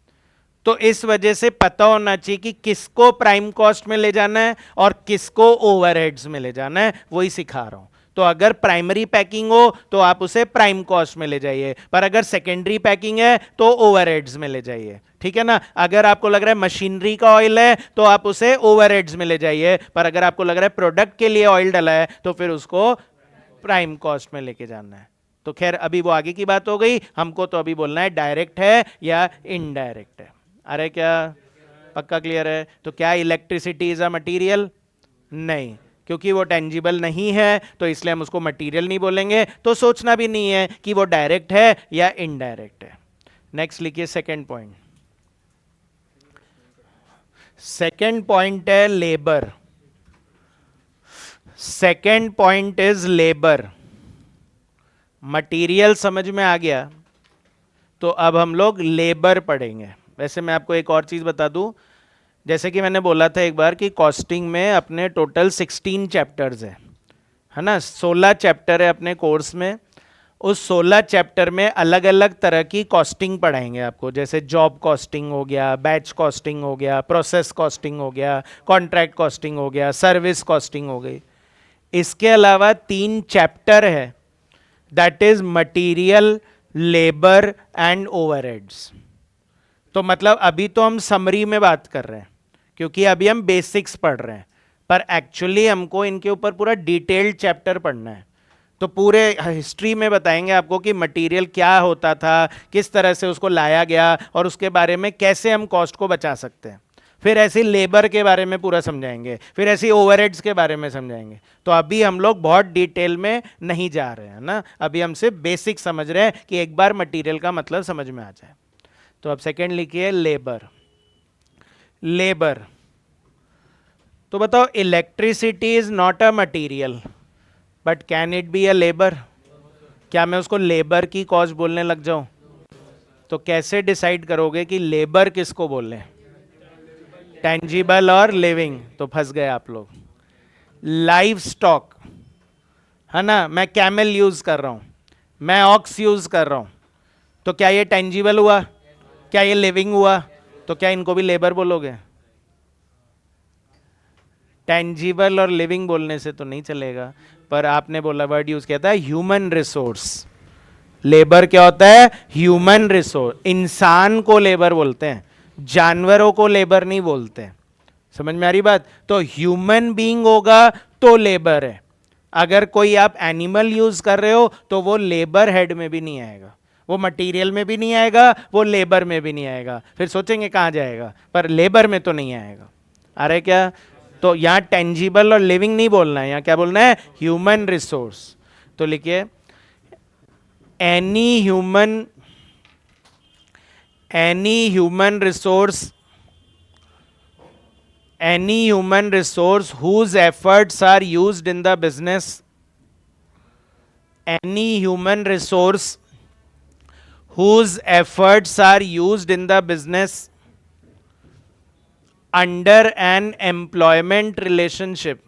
तो इस वजह से पता होना चाहिए कि किसको प्राइम कॉस्ट में ले जाना है और किसको ओवरहेड्स में ले जाना है, वही सिखा रहा हूं। तो अगर प्राइमरी पैकिंग हो तो आप उसे प्राइम कॉस्ट में ले जाइए, पर अगर सेकेंडरी पैकिंग है तो ओवरहेड्स में ले जाइए, ठीक है ना? अगर आपको लग रहा है मशीनरी का ऑयल है तो आप उसे ओवरहेड्स में ले जाइए, पर अगर आपको लग रहा है प्रोडक्ट के लिए ऑयल डला है तो फिर उसको प्राइम कॉस्ट में लेके जाना है। तो खैर अभी वो आगे की बात हो गई, हमको तो अभी बोलना है डायरेक्ट है या इनडायरेक्ट है। अरे क्या पक्का क्लियर है? तो क्या इलेक्ट्रिसिटी इज अ मटीरियल? नहीं, क्योंकि वो टेंजिबल नहीं है, तो इसलिए हम उसको मटेरियल नहीं बोलेंगे। तो सोचना भी नहीं है कि वो डायरेक्ट है या इनडायरेक्ट है। नेक्स्ट लिखिए सेकंड पॉइंट। सेकंड पॉइंट है labour. Second point is labour. Material समझ में आ गया, तो अब हम लोग लेबर पढ़ेंगे। वैसे मैं आपको एक और चीज बता दूं, जैसे कि मैंने बोला था एक बार कि कॉस्टिंग में अपने टोटल 16 चैप्टर्स है ना, 16 चैप्टर है अपने कोर्स में। उस 16 चैप्टर में अलग अलग तरह की कॉस्टिंग पढ़ाएंगे आपको, जैसे जॉब कॉस्टिंग हो गया, बैच कॉस्टिंग हो गया, प्रोसेस कॉस्टिंग हो गया, कॉन्ट्रैक्ट कॉस्टिंग हो गया, सर्विस कॉस्टिंग हो गई। इसके अलावा 3 चैप्टर है, that is material, labour and overheads. तो मतलब अभी तो हम समरी में बात कर रहे हैं क्योंकि अभी हम बेसिक्स पढ़ रहे हैं, पर एक्चुअली हमको इनके ऊपर पूरा डिटेल्ड चैप्टर पढ़ना है। तो पूरे हिस्ट्री में बताएंगे आपको कि मटेरियल क्या होता था, किस तरह से उसको लाया गया, और उसके बारे में कैसे हम कॉस्ट को बचा सकते हैं। फिर ऐसे लेबर के बारे में पूरा समझाएंगे, फिर ऐसे ओवरहेड्स के बारे में समझाएंगे। तो अभी हम लोग बहुत डिटेल में नहीं जा रहे हैं ना, अभी हम सिर्फ बेसिक समझ रहे हैं कि एक बार मटेरियल का मतलब समझ में आ जाए। तो अब सेकंड लिखिए लेबर। लेबर, तो बताओ electricity is not a material but can it be a labour? क्या मैं उसको लेबर की कॉस्ट बोलने लग जाऊं? तो कैसे डिसाइड करोगे कि लेबर किसको बोल रहे हैं, टेंजिबल और लिविंग? तो फंस गए आप लोग। लाइव स्टॉक है ना, मैं कैमल यूज कर रहा हूं, मैं ऑक्स यूज कर रहा हूं, तो क्या ये टेंजिबल हुआ? क्या ये लिविंग हुआ? तो क्या इनको भी लेबर बोलोगे? टेंजिबल और लिविंग बोलने से तो नहीं चलेगा, पर आपने बोला वर्ड यूज किया था ह्यूमन रिसोर्स। लेबर क्या होता है? Human resource. इंसान को लेबर बोलते हैं, जानवरों को लेबर नहीं बोलते। समझ में आ रही बात? तो ह्यूमन बीइंग होगा तो लेबर है। अगर कोई आप एनिमल यूज कर रहे हो तो वो लेबर हेड में भी नहीं आएगा, वो मटेरियल में भी नहीं आएगा, वो लेबर में भी नहीं आएगा। फिर सोचेंगे कहां जाएगा, पर लेबर में तो नहीं आएगा। आ रहा है क्या? तो यहां टेंजिबल और लिविंग नहीं बोलना है, यहां क्या बोलना है? Human resource. तो लिखिए any human resource, any human resource whose efforts are used in the business, any human resource whose efforts are used in the business under an employment relationship,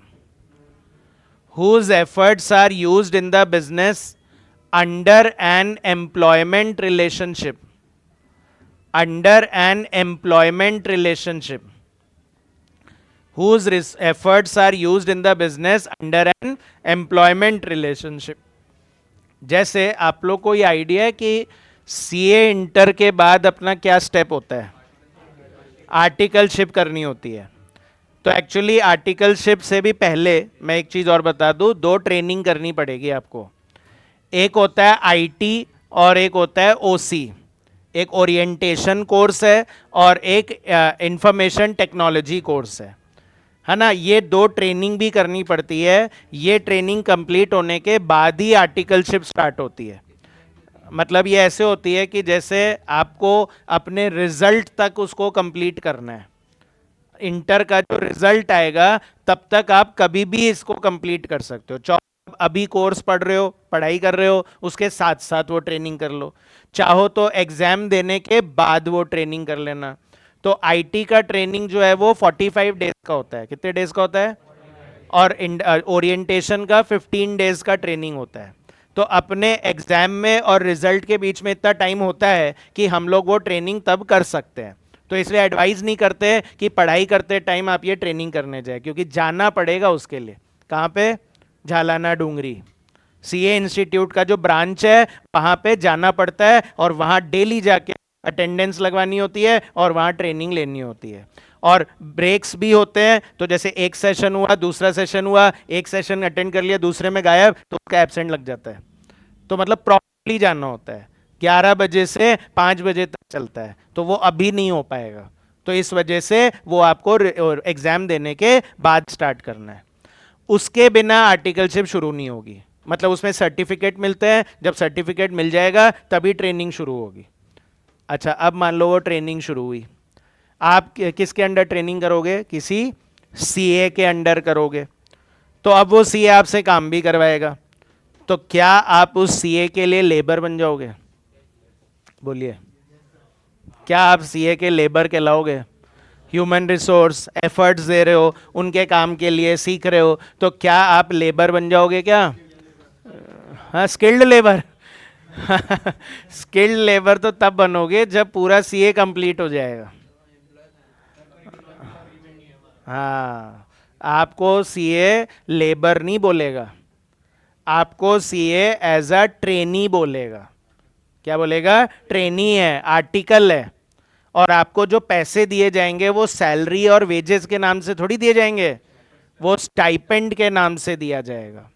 whose efforts are used in the business under an employment relationship, under an employment relationship, whose efforts are used in the business under an employment relationship। जैसे आप लोग को ये idea है कि CA inter के बाद अपना क्या स्टेप होता है? आर्टिकलशिप करनी होती है। तो एक्चुअली आर्टिकलशिप से भी पहले मैं एक चीज और बता दूं, 2 ट्रेनिंग करनी पड़ेगी आपको। एक होता है आईटी और एक होता है ओसी, एक ओरिएंटेशन कोर्स है और एक इंफॉर्मेशन टेक्नोलॉजी कोर्स है ना। ये दो ट्रेनिंग भी करनी पड़ती है। ये ट्रेनिंग कंप्लीट होने के बाद ही आर्टिकलशिप स्टार्ट होती है। मतलब ये ऐसे होती है कि जैसे आपको अपने रिजल्ट तक उसको कंप्लीट करना है, इंटर का जो रिजल्ट आएगा तब तक आप कभी भी इसको कंप्लीट कर सकते हो। चाहो अभी कोर्स पढ़ रहे हो, पढ़ाई कर रहे हो, उसके साथ साथ वो ट्रेनिंग कर लो, चाहो तो एग्जाम देने के बाद वो ट्रेनिंग कर लेना। तो आईटी का ट्रेनिंग जो है वो 45 डेज का होता है। कितने डेज का होता है? और ओरिएंटेशन का 15 डेज का ट्रेनिंग होता है। तो अपने एग्जाम में और रिजल्ट के बीच में इतना टाइम होता है कि हम लोग वो ट्रेनिंग तब कर सकते हैं। तो इसलिए एडवाइस नहीं करते कि पढ़ाई करते टाइम आप ये ट्रेनिंग करने जाए, क्योंकि जाना पड़ेगा उसके लिए। कहाँ पे? झालाना डूंगरी सीए इंस्टीट्यूट का जो ब्रांच है वहाँ पे जाना पड़ता है और वहाँ डेली जाके अटेंडेंस लगवानी होती है और वहाँ ट्रेनिंग लेनी होती है। और ब्रेक्स भी होते हैं, तो जैसे एक सेशन हुआ, दूसरा सेशन हुआ, एक सेशन अटेंड कर लिया, दूसरे में गायब, तो उसका एब्सेंट लग जाता है। तो मतलब प्रॉपर्ली जाना होता है। 11 बजे से 5 बजे तक चलता है, तो वो अभी नहीं हो पाएगा। तो इस वजह से वो आपको एग्जाम देने के बाद स्टार्ट करना है। उसके बिना आर्टिकलशिप शुरू नहीं होगी। मतलब उसमें सर्टिफिकेट मिलते हैं, जब सर्टिफिकेट मिल जाएगा तभी ट्रेनिंग शुरू होगी। अच्छा, अब मान लो वो ट्रेनिंग शुरू हुई, आप किसके अंडर ट्रेनिंग करोगे? किसी सीए के अंडर करोगे। तो अब वो सीए आपसे काम भी करवाएगा, तो क्या आप उस सीए के लिए लेबर बन जाओगे? बोलिए, क्या आप सीए के लेबर कहलाओगे? ह्यूमन रिसोर्स एफर्ट्स दे रहे हो, उनके काम के लिए सीख रहे हो, तो क्या आप लेबर बन जाओगे क्या? हाँ, स्किल्ड लेबर। स्किल्ड लेबर तो तब बनोगे जब पूरा सीए कंप्लीट हो जाएगा। हाँ, आपको सीए लेबर नहीं बोलेगा, आपको सीए एज अ ट्रेनी बोलेगा। क्या बोलेगा? ट्रेनी है, आर्टिकल है। और आपको जो पैसे दिए जाएंगे वो सैलरी और वेजेस के नाम से थोड़ी दिए जाएंगे, वो स्टाइपेंड के नाम से दिया जाएगा।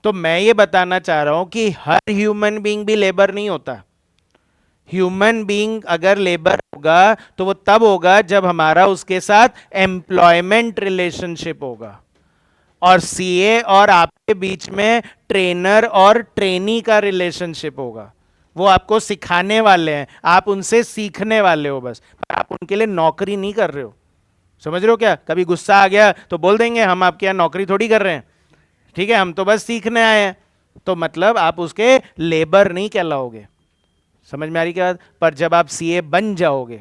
तो मैं ये बताना चाह रहा हूं कि हर ह्यूमन बीइंग भी लेबर नहीं होता। ह्यूमन बीइंग अगर लेबर होगा तो वो तब होगा जब हमारा उसके साथ एम्प्लॉयमेंट रिलेशनशिप होगा। और सीए और आपके बीच में ट्रेनर और ट्रेनी का रिलेशनशिप होगा। वो आपको सिखाने वाले हैं, आप उनसे सीखने वाले हो बस, पर आप उनके लिए नौकरी नहीं कर रहे हो। समझ रहे हो क्या? कभी गुस्सा आ गया तो बोल देंगे हम आपके यहाँ नौकरी थोड़ी कर रहे हैं, ठीक है, हम तो बस सीखने आए हैं। तो मतलब आप उसके लेबर नहीं कहलाओगे। समझ में आ रही क्या बात? पर जब आप सीए बन जाओगे,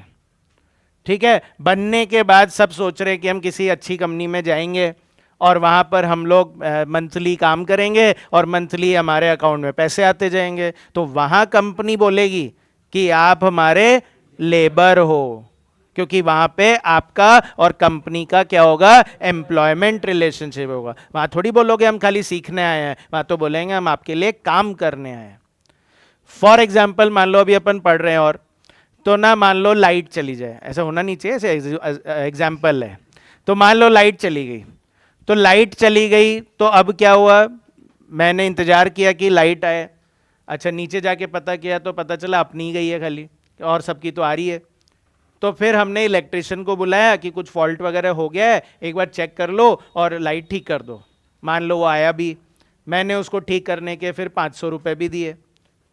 ठीक है, बनने के बाद सब सोच रहे हैं कि हम किसी अच्छी कंपनी में जाएंगे और वहाँ पर हम लोग मंथली काम करेंगे और मंथली हमारे अकाउंट में पैसे आते जाएंगे। तो वहाँ कंपनी बोलेगी कि आप हमारे लेबर हो, क्योंकि वहाँ पे आपका और कंपनी का क्या होगा? एम्प्लॉयमेंट रिलेशनशिप होगा। वहाँ थोड़ी बोलोगे हम खाली सीखने आए हैं, वहाँ तो बोलेंगे हम आपके लिए काम करने आए हैं। फॉर एग्जाम्पल, मान लो अभी अपन पढ़ रहे हैं और तो ना मान लो लाइट चली जाए, ऐसा होना नहीं चाहिए, ऐसे एग्जाम्पल है। तो मान लो लाइट चली गई, तो लाइट चली गई तो अब क्या हुआ? मैंने इंतजार किया कि लाइट आए। अच्छा, नीचे जाके पता किया तो पता चला अपनी ही गई है खाली, और सबकी तो आ रही है। तो फिर हमने इलेक्ट्रिशियन को बुलाया कि कुछ फॉल्ट वगैरह हो गया है, एक बार चेक कर लो और लाइट ठीक कर दो। मान लो वो आया भी, मैंने उसको ठीक करने के फिर 500 रुपये भी दिए।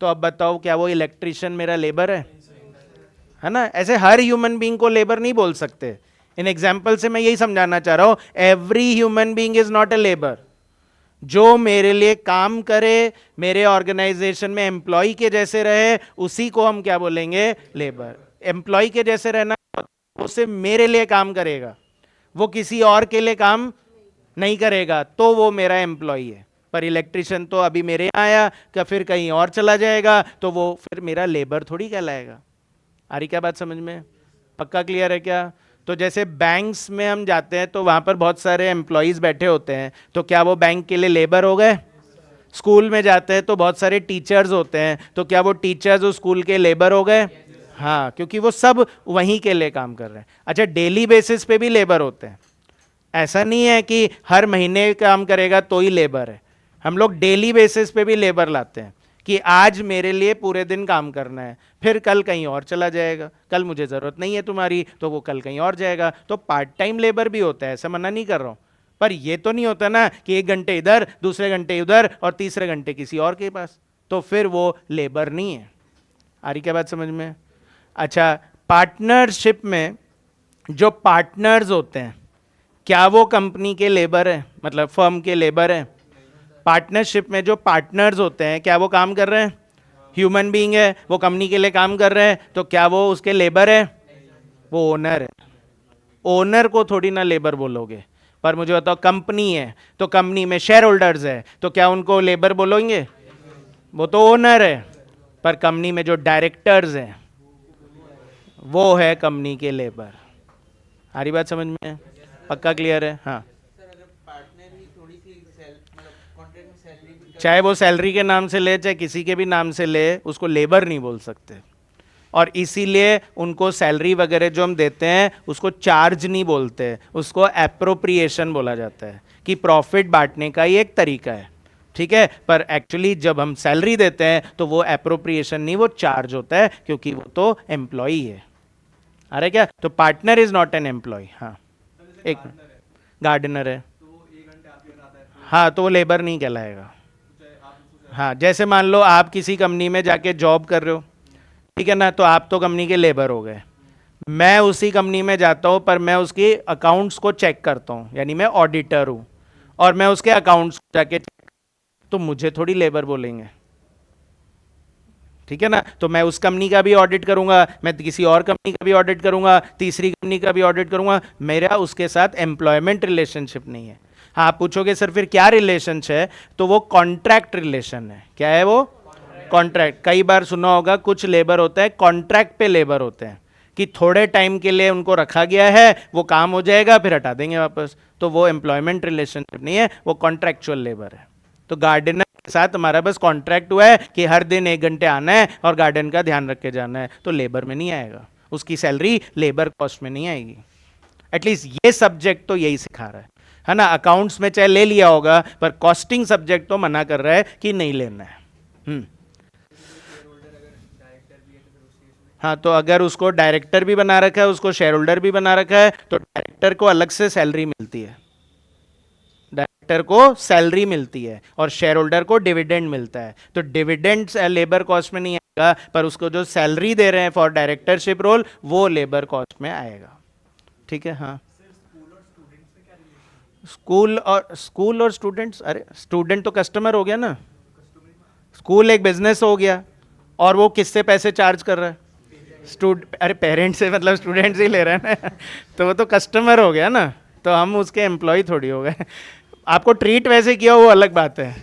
तो अब बताओ, क्या वो इलेक्ट्रिशियन मेरा लेबर है ना? ऐसे हर ह्यूमन बीइंग को लेबर नहीं बोल सकते। इन एग्जाम्पल से मैं यही समझाना चाह रहा हूं, every human being is not a labour. जो मेरे लिए काम करे, मेरे ऑर्गेनाइजेशन में एम्प्लॉय के जैसे रहे, उसी को हम क्या बोलेंगे? लेबर। एम्प्लॉय के जैसे रहना, वो सिर्फ मेरे लिए काम करेगा, वो किसी और के लिए काम नहीं करेगा, तो वो मेरा एम्प्लॉय है। पर इलेक्ट्रिशियन तो अभी मेरे यहाँ आया, क्या फिर कहीं और चला जाएगा, तो वो फिर मेरा लेबर थोड़ी कहलाएगा। आ रही क्या बात समझ में? पक्का क्लियर है क्या? तो जैसे बैंक्स में हम जाते हैं तो वहां पर बहुत सारे एम्प्लॉयज बैठे होते हैं, तो क्या वो बैंक के लिए लेबर हो गए? स्कूल में जाते हैं तो बहुत सारे टीचर्स होते हैं, तो क्या वो टीचर्स उस स्कूल के लेबर हो गए? हाँ, क्योंकि वो सब वहीं के लिए काम कर रहे हैं। अच्छा, डेली बेसिस पे भी लेबर होते हैं, ऐसा नहीं है कि हर महीने काम करेगा तो ही लेबर है। हम लोग डेली बेसिस पे भी लेबर लाते हैं कि आज मेरे लिए पूरे दिन काम करना है, फिर कल कहीं और चला जाएगा, कल मुझे ज़रूरत नहीं है तुम्हारी तो वो कल कहीं और जाएगा। तो पार्ट टाइम लेबर भी होता है, ऐसा मना नहीं कर रहा हूँ, पर ये तो नहीं होता ना कि 1 घंटे इधर, दूसरे घंटे उधर और तीसरे घंटे किसी और के पास, तो फिर वो लेबर नहीं है। आ रही क्या बात समझ में? अच्छा, पार्टनरशिप में जो पार्टनर्स होते हैं, क्या वो कंपनी के लेबर है, मतलब फर्म के लेबर है? पार्टनरशिप में जो पार्टनर्स होते हैं, क्या वो काम कर रहे हैं? ह्यूमन बीइंग है, वो कंपनी के लिए काम कर रहे हैं, तो क्या वो उसके लेबर है? वो ओनर है। ओनर को थोड़ी ना लेबर बोलोगे। पर मुझे बताओ, कंपनी है तो कंपनी में शेयर होल्डर्स है, तो क्या उनको लेबर बोलोगे? वो तो ओनर है। पर कंपनी में जो डायरेक्टर्स हैं वो है कंपनी के लेबर। हमारी बात समझ में? पक्का क्लियर है? हाँ। चाहे वो सैलरी के नाम से ले, चाहे किसी के भी नाम से ले, उसको लेबर नहीं बोल सकते। और इसीलिए उनको सैलरी वगैरह जो हम देते हैं उसको चार्ज नहीं बोलते, उसको एप्रोप्रिएशन बोला जाता है, कि प्रॉफिट बांटने का ही एक तरीका है। ठीक है, पर एक्चुअली जब हम सैलरी देते हैं तो वो एप्रोप्रिएशन नहीं, वो चार्ज होता है, क्योंकि वो तो एम्प्लॉई है। अरे क्या, तो partner is not an employ. हाँ, एक गार्डनर है, हाँ, तो वो लेबर नहीं कहलाएगा। हाँ, जैसे मान लो आप किसी कंपनी में जाके जॉब कर रहे हो, ठीक है ना, तो आप तो कंपनी के लेबर हो गए। मैं उसी कंपनी में जाता हूं, पर मैं उसकी अकाउंट्स को चेक करता हूं, यानी मैं ऑडिटर हूं, और मैं उसके अकाउंट्स जाके तो मुझे थोड़ी लेबर बोलेंगे। ठीक है ना, तो मैं उस कंपनी का भी ऑडिट करूंगा, मैं किसी और कंपनी का भी ऑडिट करूंगा, तीसरी कंपनी का भी ऑडिट करूंगा, मेरा उसके साथ एम्प्लॉयमेंट रिलेशनशिप नहीं है। हाँ, आप पूछोगे सर फिर क्या रिलेशन है, तो वो कॉन्ट्रैक्ट रिलेशन है। क्या है वो? कॉन्ट्रैक्ट। कई बार सुना होगा, कुछ लेबर होता है कॉन्ट्रैक्ट पे लेबर होते हैं, कि थोड़े टाइम के लिए उनको रखा गया है, वो काम हो जाएगा फिर हटा देंगे वापस, तो वो एम्प्लॉयमेंट रिलेशनशिप नहीं है, वो कॉन्ट्रैक्चुअल लेबर है। तो गार्डनर के साथ हमारा बस कॉन्ट्रैक्ट हुआ है कि हर दिन 1 घंटे आना है और गार्डन का ध्यान रख के जाना है, तो लेबर में नहीं आएगा, उसकी सैलरी लेबर कॉस्ट में नहीं आएगी। एटलीस्ट ये सब्जेक्ट तो यही सिखा रहा है ना। अकाउंट्स में चाहे ले लिया होगा, पर कॉस्टिंग सब्जेक्ट तो मना कर रहा है कि नहीं लेना है। हाँ, तो अगर उसको डायरेक्टर भी बना रखा है, उसको शेयर होल्डर भी बना रखा है, तो डायरेक्टर को अलग से सैलरी मिलती है, डायरेक्टर को सैलरी मिलती है, और शेयर होल्डर को डिविडेंड मिलता है। तो डिविडेंड लेबर कॉस्ट में नहीं आएगा, पर उसको जो सैलरी दे रहे हैं फॉर डायरेक्टरशिप रोल, वो लेबर कॉस्ट में आएगा। ठीक है। हाँ, स्कूल और स्टूडेंट्स, अरे स्टूडेंट तो कस्टमर हो गया ना, स्कूल एक बिजनेस हो गया, और वो किससे पैसे चार्ज कर रहा है? अरे पेरेंट्स से, मतलब स्टूडेंट्स ही ले रहे हैं ना तो वो तो कस्टमर हो गया ना, तो हम उसके एम्प्लॉय थोड़ी हो गए। आपको ट्रीट वैसे किया वो अलग बात है,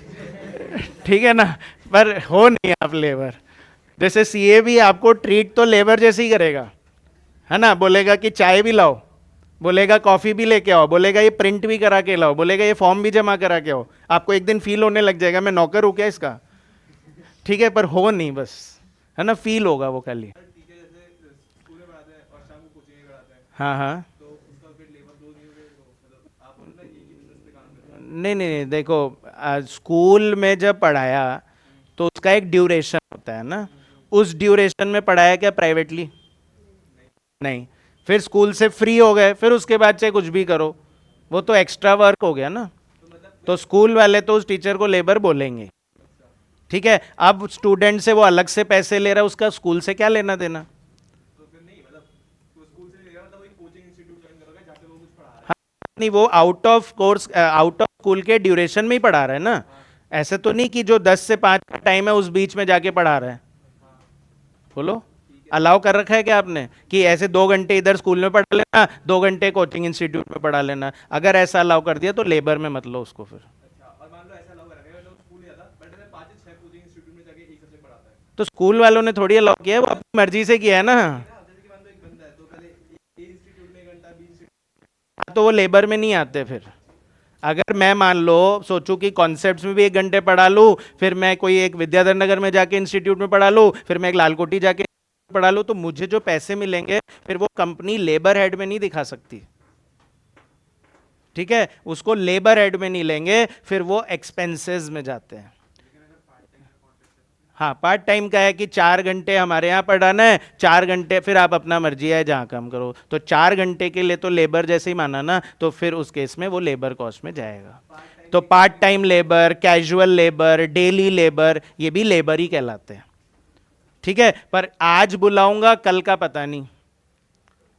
ठीक है ना, पर हो नहीं आप लेबर। जैसे सीए भी आपको ट्रीट तो लेबर जैसे ही करेगा, है ना, बोलेगा कि चाय भी लाओ, बोलेगा कॉफी भी लेके आओ, बोलेगा ये प्रिंट भी करा के लाओ, बोलेगा ये फॉर्म भी जमा करा के आओ। आपको एक दिन फील होने लग जाएगा मैं नौकर हूं क्या इसका, ठीक है, पर हो नहीं, बस है ना, फील होगा वो खाली। हाँ हाँ, नहीं नहीं नहीं, देखो स्कूल में जब पढ़ाया तो उसका एक ड्यूरेशन होता है ना, उस ड्यूरेशन में पढ़ाया क्या प्राइवेटली? नहीं। फिर स्कूल से फ्री हो गए, फिर उसके बाद चाहे कुछ भी करो, वो तो एक्स्ट्रा वर्क हो गया ना, तो स्कूल वाले तो उस टीचर को लेबर बोलेंगे। ठीक है, अब स्टूडेंट से वो अलग से पैसे ले रहा है, उसका स्कूल से क्या लेना देना? नहीं, वो out of course, out of school के ड्यूरेशन में ही पढ़ा रहा है ना, ऐसे तो नहीं कि जो 10 से 5 का टाइम है उस बीच में जाके पढ़ा रहा है। बोलो, अलाउ कर रखा है क्या आपने कि ऐसे 2 घंटे इधर स्कूल में पढ़ा लेना, 2 घंटे कोचिंग इंस्टीट्यूट में पढ़ा लेना? अगर ऐसा अलाउ कर दिया तो लेबर में मत लो उसको फिर। तो स्कूल वालों ने थोड़ी अलाउ किया है, वो अपनी मर्जी से किया है ना। तो वो लेबर में नहीं आते फिर। अगर मैं मान लो सोचूं कि कॉन्सेप्ट्स में भी 1 घंटे पढ़ा लूं, फिर मैं कोई एक विद्याधर नगर में जाके इंस्टीट्यूट में पढ़ा लूं, फिर मैं एक लालकोटी जाके पढ़ा लूं, तो मुझे जो पैसे मिलेंगे फिर वो कंपनी लेबर हेड में नहीं दिखा सकती। ठीक है, उसको लेबर हेड में नहीं लेंगे, फिर वो एक्सपेंसेस में जाते हैं। हाँ, पार्ट टाइम का है कि 4 घंटे हमारे यहाँ पढ़ाना है, 4 घंटे फिर आप अपना मर्जी है जहाँ काम करो, तो 4 घंटे के लिए तो लेबर जैसे ही माना ना, तो फिर उस केस में वो लेबर कॉस्ट में जाएगा। तो part time labour, casual labour, daily labour, ये भी लेबर ही कहलाते हैं। ठीक है, पर आज बुलाऊंगा कल का पता नहीं,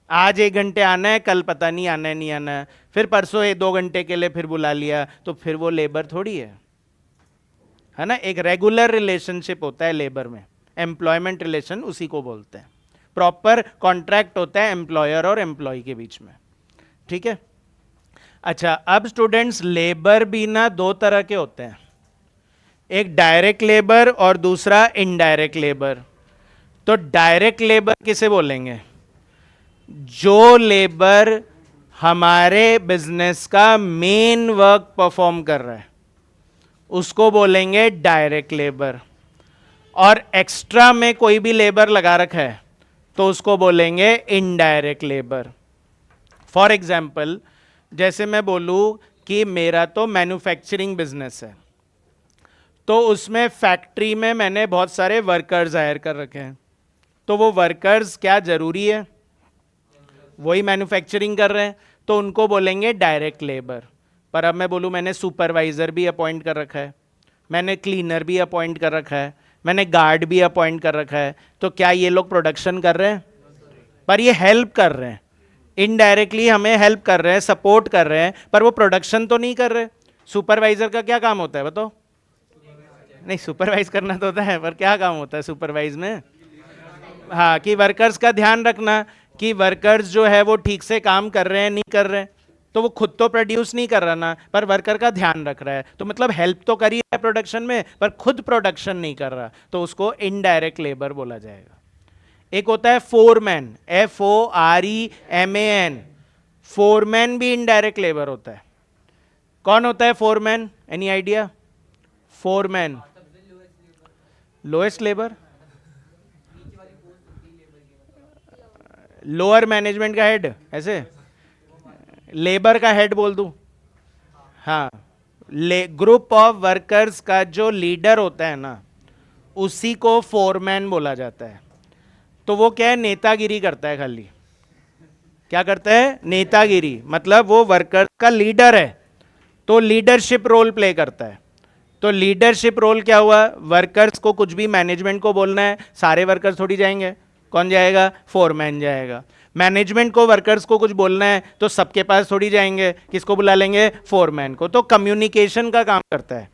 आज 1 घंटे आना है, कल पता नहीं आना है नहीं आना है, फिर परसों 2 घंटे के लिए फिर बुला लिया, तो फिर वो लेबर थोड़ी है ना। एक रेगुलर रिलेशनशिप होता है लेबर में, एम्प्लॉयमेंट रिलेशन उसी को बोलते हैं। प्रॉपर कॉन्ट्रैक्ट होता है एम्प्लॉयर और एम्प्लॉय के बीच में। ठीक है, अच्छा अब स्टूडेंट्स, लेबर भी ना 2 तरह के होते हैं, एक डायरेक्ट लेबर और दूसरा इनडायरेक्ट लेबर। तो डायरेक्ट लेबर किसे बोलेंगे? जो लेबर हमारे बिजनेस का मेन वर्क परफॉर्म कर रहा है उसको बोलेंगे डायरेक्ट लेबर, और एक्स्ट्रा में कोई भी लेबर लगा रखा है तो उसको बोलेंगे इनडायरेक्ट लेबर। फॉर एग्जाम्पल, जैसे मैं बोलूं कि मेरा तो मैन्युफैक्चरिंग बिजनेस है, तो उसमें फैक्ट्री में मैंने बहुत सारे वर्कर्स हायर कर रखे हैं, तो वो वर्कर्स क्या जरूरी है? वही मैन्युफैक्चरिंग कर रहे हैं, तो उनको बोलेंगे डायरेक्ट लेबर। पर अब मैं बोलूं मैंने सुपरवाइजर भी अपॉइंट कर रखा है, मैंने क्लीनर भी अपॉइंट कर रखा है, मैंने गार्ड भी अपॉइंट कर रखा है, तो क्या ये लोग प्रोडक्शन कर रहे हैं? पर ये हेल्प कर रहे हैं, इनडायरेक्टली हमें हेल्प कर रहे हैं, सपोर्ट कर रहे हैं, पर वो प्रोडक्शन तो नहीं कर रहे। सुपरवाइजर का क्या काम होता है बताओ? नहीं, सुपरवाइज करना तो होता है, पर क्या काम होता है सुपरवाइज में? हाँ, कि वर्कर्स का ध्यान रखना कि वर्कर्स जो है वो ठीक से काम कर रहे हैं नहीं कर रहे हैं। तो वो खुद तो प्रोड्यूस नहीं कर रहा ना, पर वर्कर का ध्यान रख रहा है, तो मतलब हेल्प तो कर ही रहा है प्रोडक्शन में, पर खुद प्रोडक्शन नहीं कर रहा, तो उसको इनडायरेक्ट लेबर बोला जाएगा। एक होता है फोरमैन, FOREMAN, फोरमैन भी इनडायरेक्ट लेबर होता है। कौन होता है foreman? Any idea? Foreman lowest labour, lower management का हेड, ऐसे लेबर का हेड बोल दूं? हाँ, ग्रुप ऑफ वर्कर्स का जो लीडर होता है ना, उसी को फोरमैन बोला जाता है। तो वो क्या है, नेतागिरी करता है खाली। क्या करता है? नेतागिरी, मतलब वो वर्कर्स का लीडर है, तो लीडरशिप रोल प्ले करता है। तो लीडरशिप रोल क्या हुआ? वर्कर्स को कुछ भी मैनेजमेंट को बोलना है, सारे वर्कर्स थोड़ी जाएंगे, कौन जाएगा? फोरमैन जाएगा। मैनेजमेंट को वर्कर्स को कुछ बोलना है तो सबके पास थोड़ी जाएंगे, किसको बुला लेंगे? फोरमैन को। तो कम्युनिकेशन का काम करता है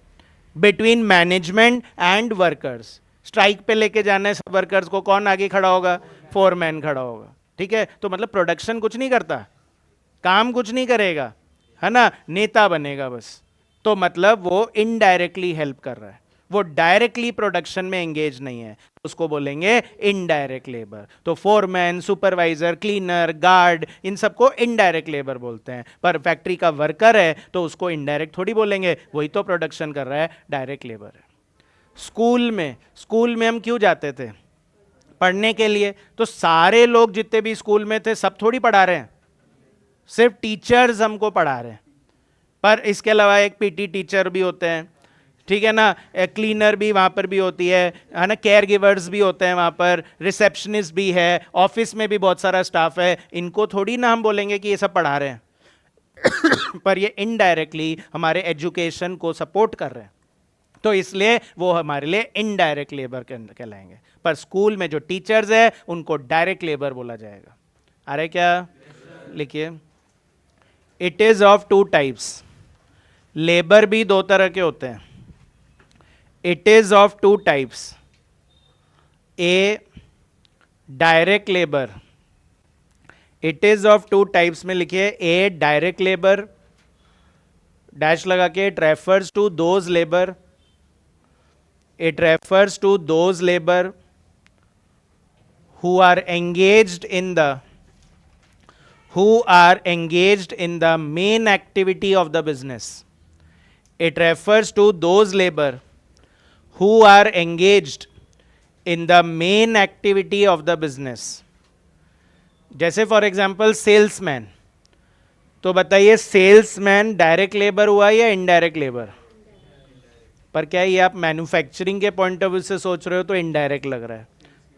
between management and workers. Strike पे लेके जाना है सब वर्कर्स को, कौन आगे खड़ा होगा? फोरमैन खड़ा होगा। ठीक है, तो मतलब प्रोडक्शन कुछ नहीं करता, काम कुछ नहीं करेगा, है ना, नेता बनेगा बस। तो मतलब वो इनडायरेक्टली हेल्प कर रहा है, वो डायरेक्टली प्रोडक्शन में एंगेज नहीं है, उसको बोलेंगे इनडायरेक्ट लेबर। तो फोरमैन, सुपरवाइजर, क्लीनर, गार्ड, इन सबको इनडायरेक्ट लेबर बोलते हैं। पर फैक्ट्री का वर्कर है तो उसको इनडायरेक्ट थोड़ी बोलेंगे, वही तो प्रोडक्शन कर रहा है, डायरेक्ट लेबर है। स्कूल में हम क्यों जाते थे? पढ़ने के लिए। तो सारे लोग जितने भी स्कूल में थे सब थोड़ी पढ़ा रहे हैं, सिर्फ टीचर्स हमको पढ़ा रहे हैं। पर इसके अलावा एक पीटी टीचर भी होते हैं, ठीक है ना, क्लीनर भी वहाँ पर भी होती है ना, केयर गिवर्स भी होते हैं वहाँ पर, रिसेप्शनिस्ट भी है, ऑफिस में भी बहुत सारा स्टाफ है। इनको थोड़ी ना हम बोलेंगे कि ये सब पढ़ा रहे हैं पर ये इनडायरेक्टली हमारे एजुकेशन को सपोर्ट कर रहे हैं, तो इसलिए वो हमारे लिए इनडायरेक्ट लेबर कहलाएंगे। पर स्कूल में जो टीचर्स है उनको डायरेक्ट लेबर बोला जाएगा। अरे क्या लिखिए, इट इज ऑफ 2 टाइप्स। लेबर भी 2 तरह के होते हैं। It is of 2 types, a direct labour. It is of 2 types में लिखिए, ए डायरेक्ट लेबर, डैश लगा के, it refers to those labour, it refers to those labor who are engaged in the main activity of the business. It refers to those labor who are engaged in the main activity of the business. जैसे for example salesman, तो बताइए salesman direct labour हुआ या indirect labour? पर क्या है, ये आप मैन्युफैक्चरिंग के पॉइंट ऑफ व्यू से सोच रहे हो तो इनडायरेक्ट लग रहा है,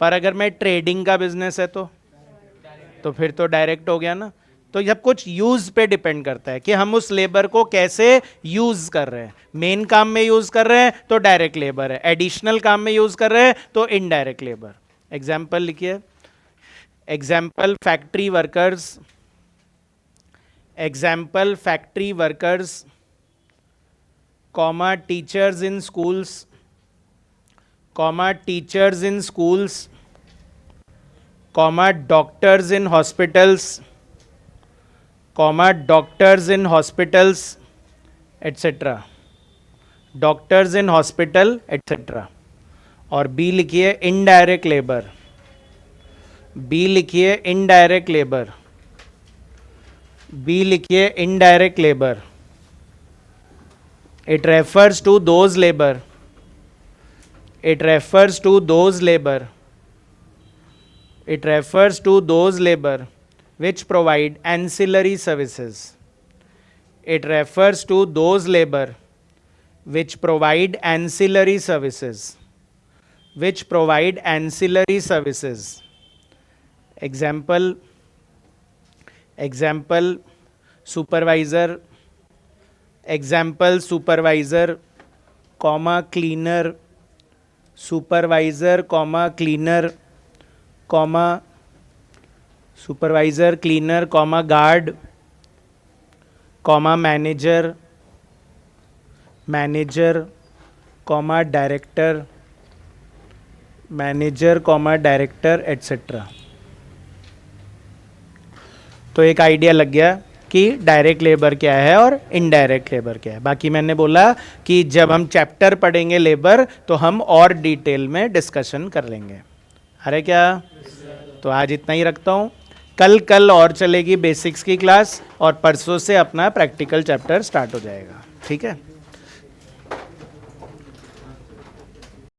पर अगर मैं ट्रेडिंग का बिजनेस है तो फिर तो डायरेक्ट हो गया ना। तो सब कुछ यूज पे डिपेंड करता है कि हम उस लेबर को कैसे यूज कर रहे हैं। मेन काम में यूज कर रहे हैं तो डायरेक्ट लेबर है, एडिशनल काम में यूज कर रहे हैं तो इनडायरेक्ट लेबर। एग्जाम्पल लिखिए, example factory workers, example factory workers, comma teachers in schools, comma teachers in schools, comma doctors in hospitals, comma doctors in hospitals etcetera, doctors in hospital etcetera. और B लिखिए indirect labour, B लिखिए indirect labour, B लिखिए indirect labour. It refers to those labour, it refers to those labour, it refers to those labor which provide ancillary services. It refers to those labor which provide ancillary services, which provide ancillary services. Example, example supervisor, example supervisor, comma cleaner, supervisor comma cleaner, comma supervisor cleaner, comma guard, comma manager, manager comma director, manager comma director etcetera. तो एक idea लग गया कि direct labour क्या है और indirect labour क्या है। बाकी मैंने बोला कि जब हम चैप्टर पढ़ेंगे लेबर तो हम और डिटेल में डिस्कशन कर लेंगे। अरे क्या, तो आज इतना ही रखता हूँ। कल और चलेगी बेसिक्स की क्लास और परसों से अपना प्रैक्टिकल चैप्टर स्टार्ट हो जाएगा। ठीक है।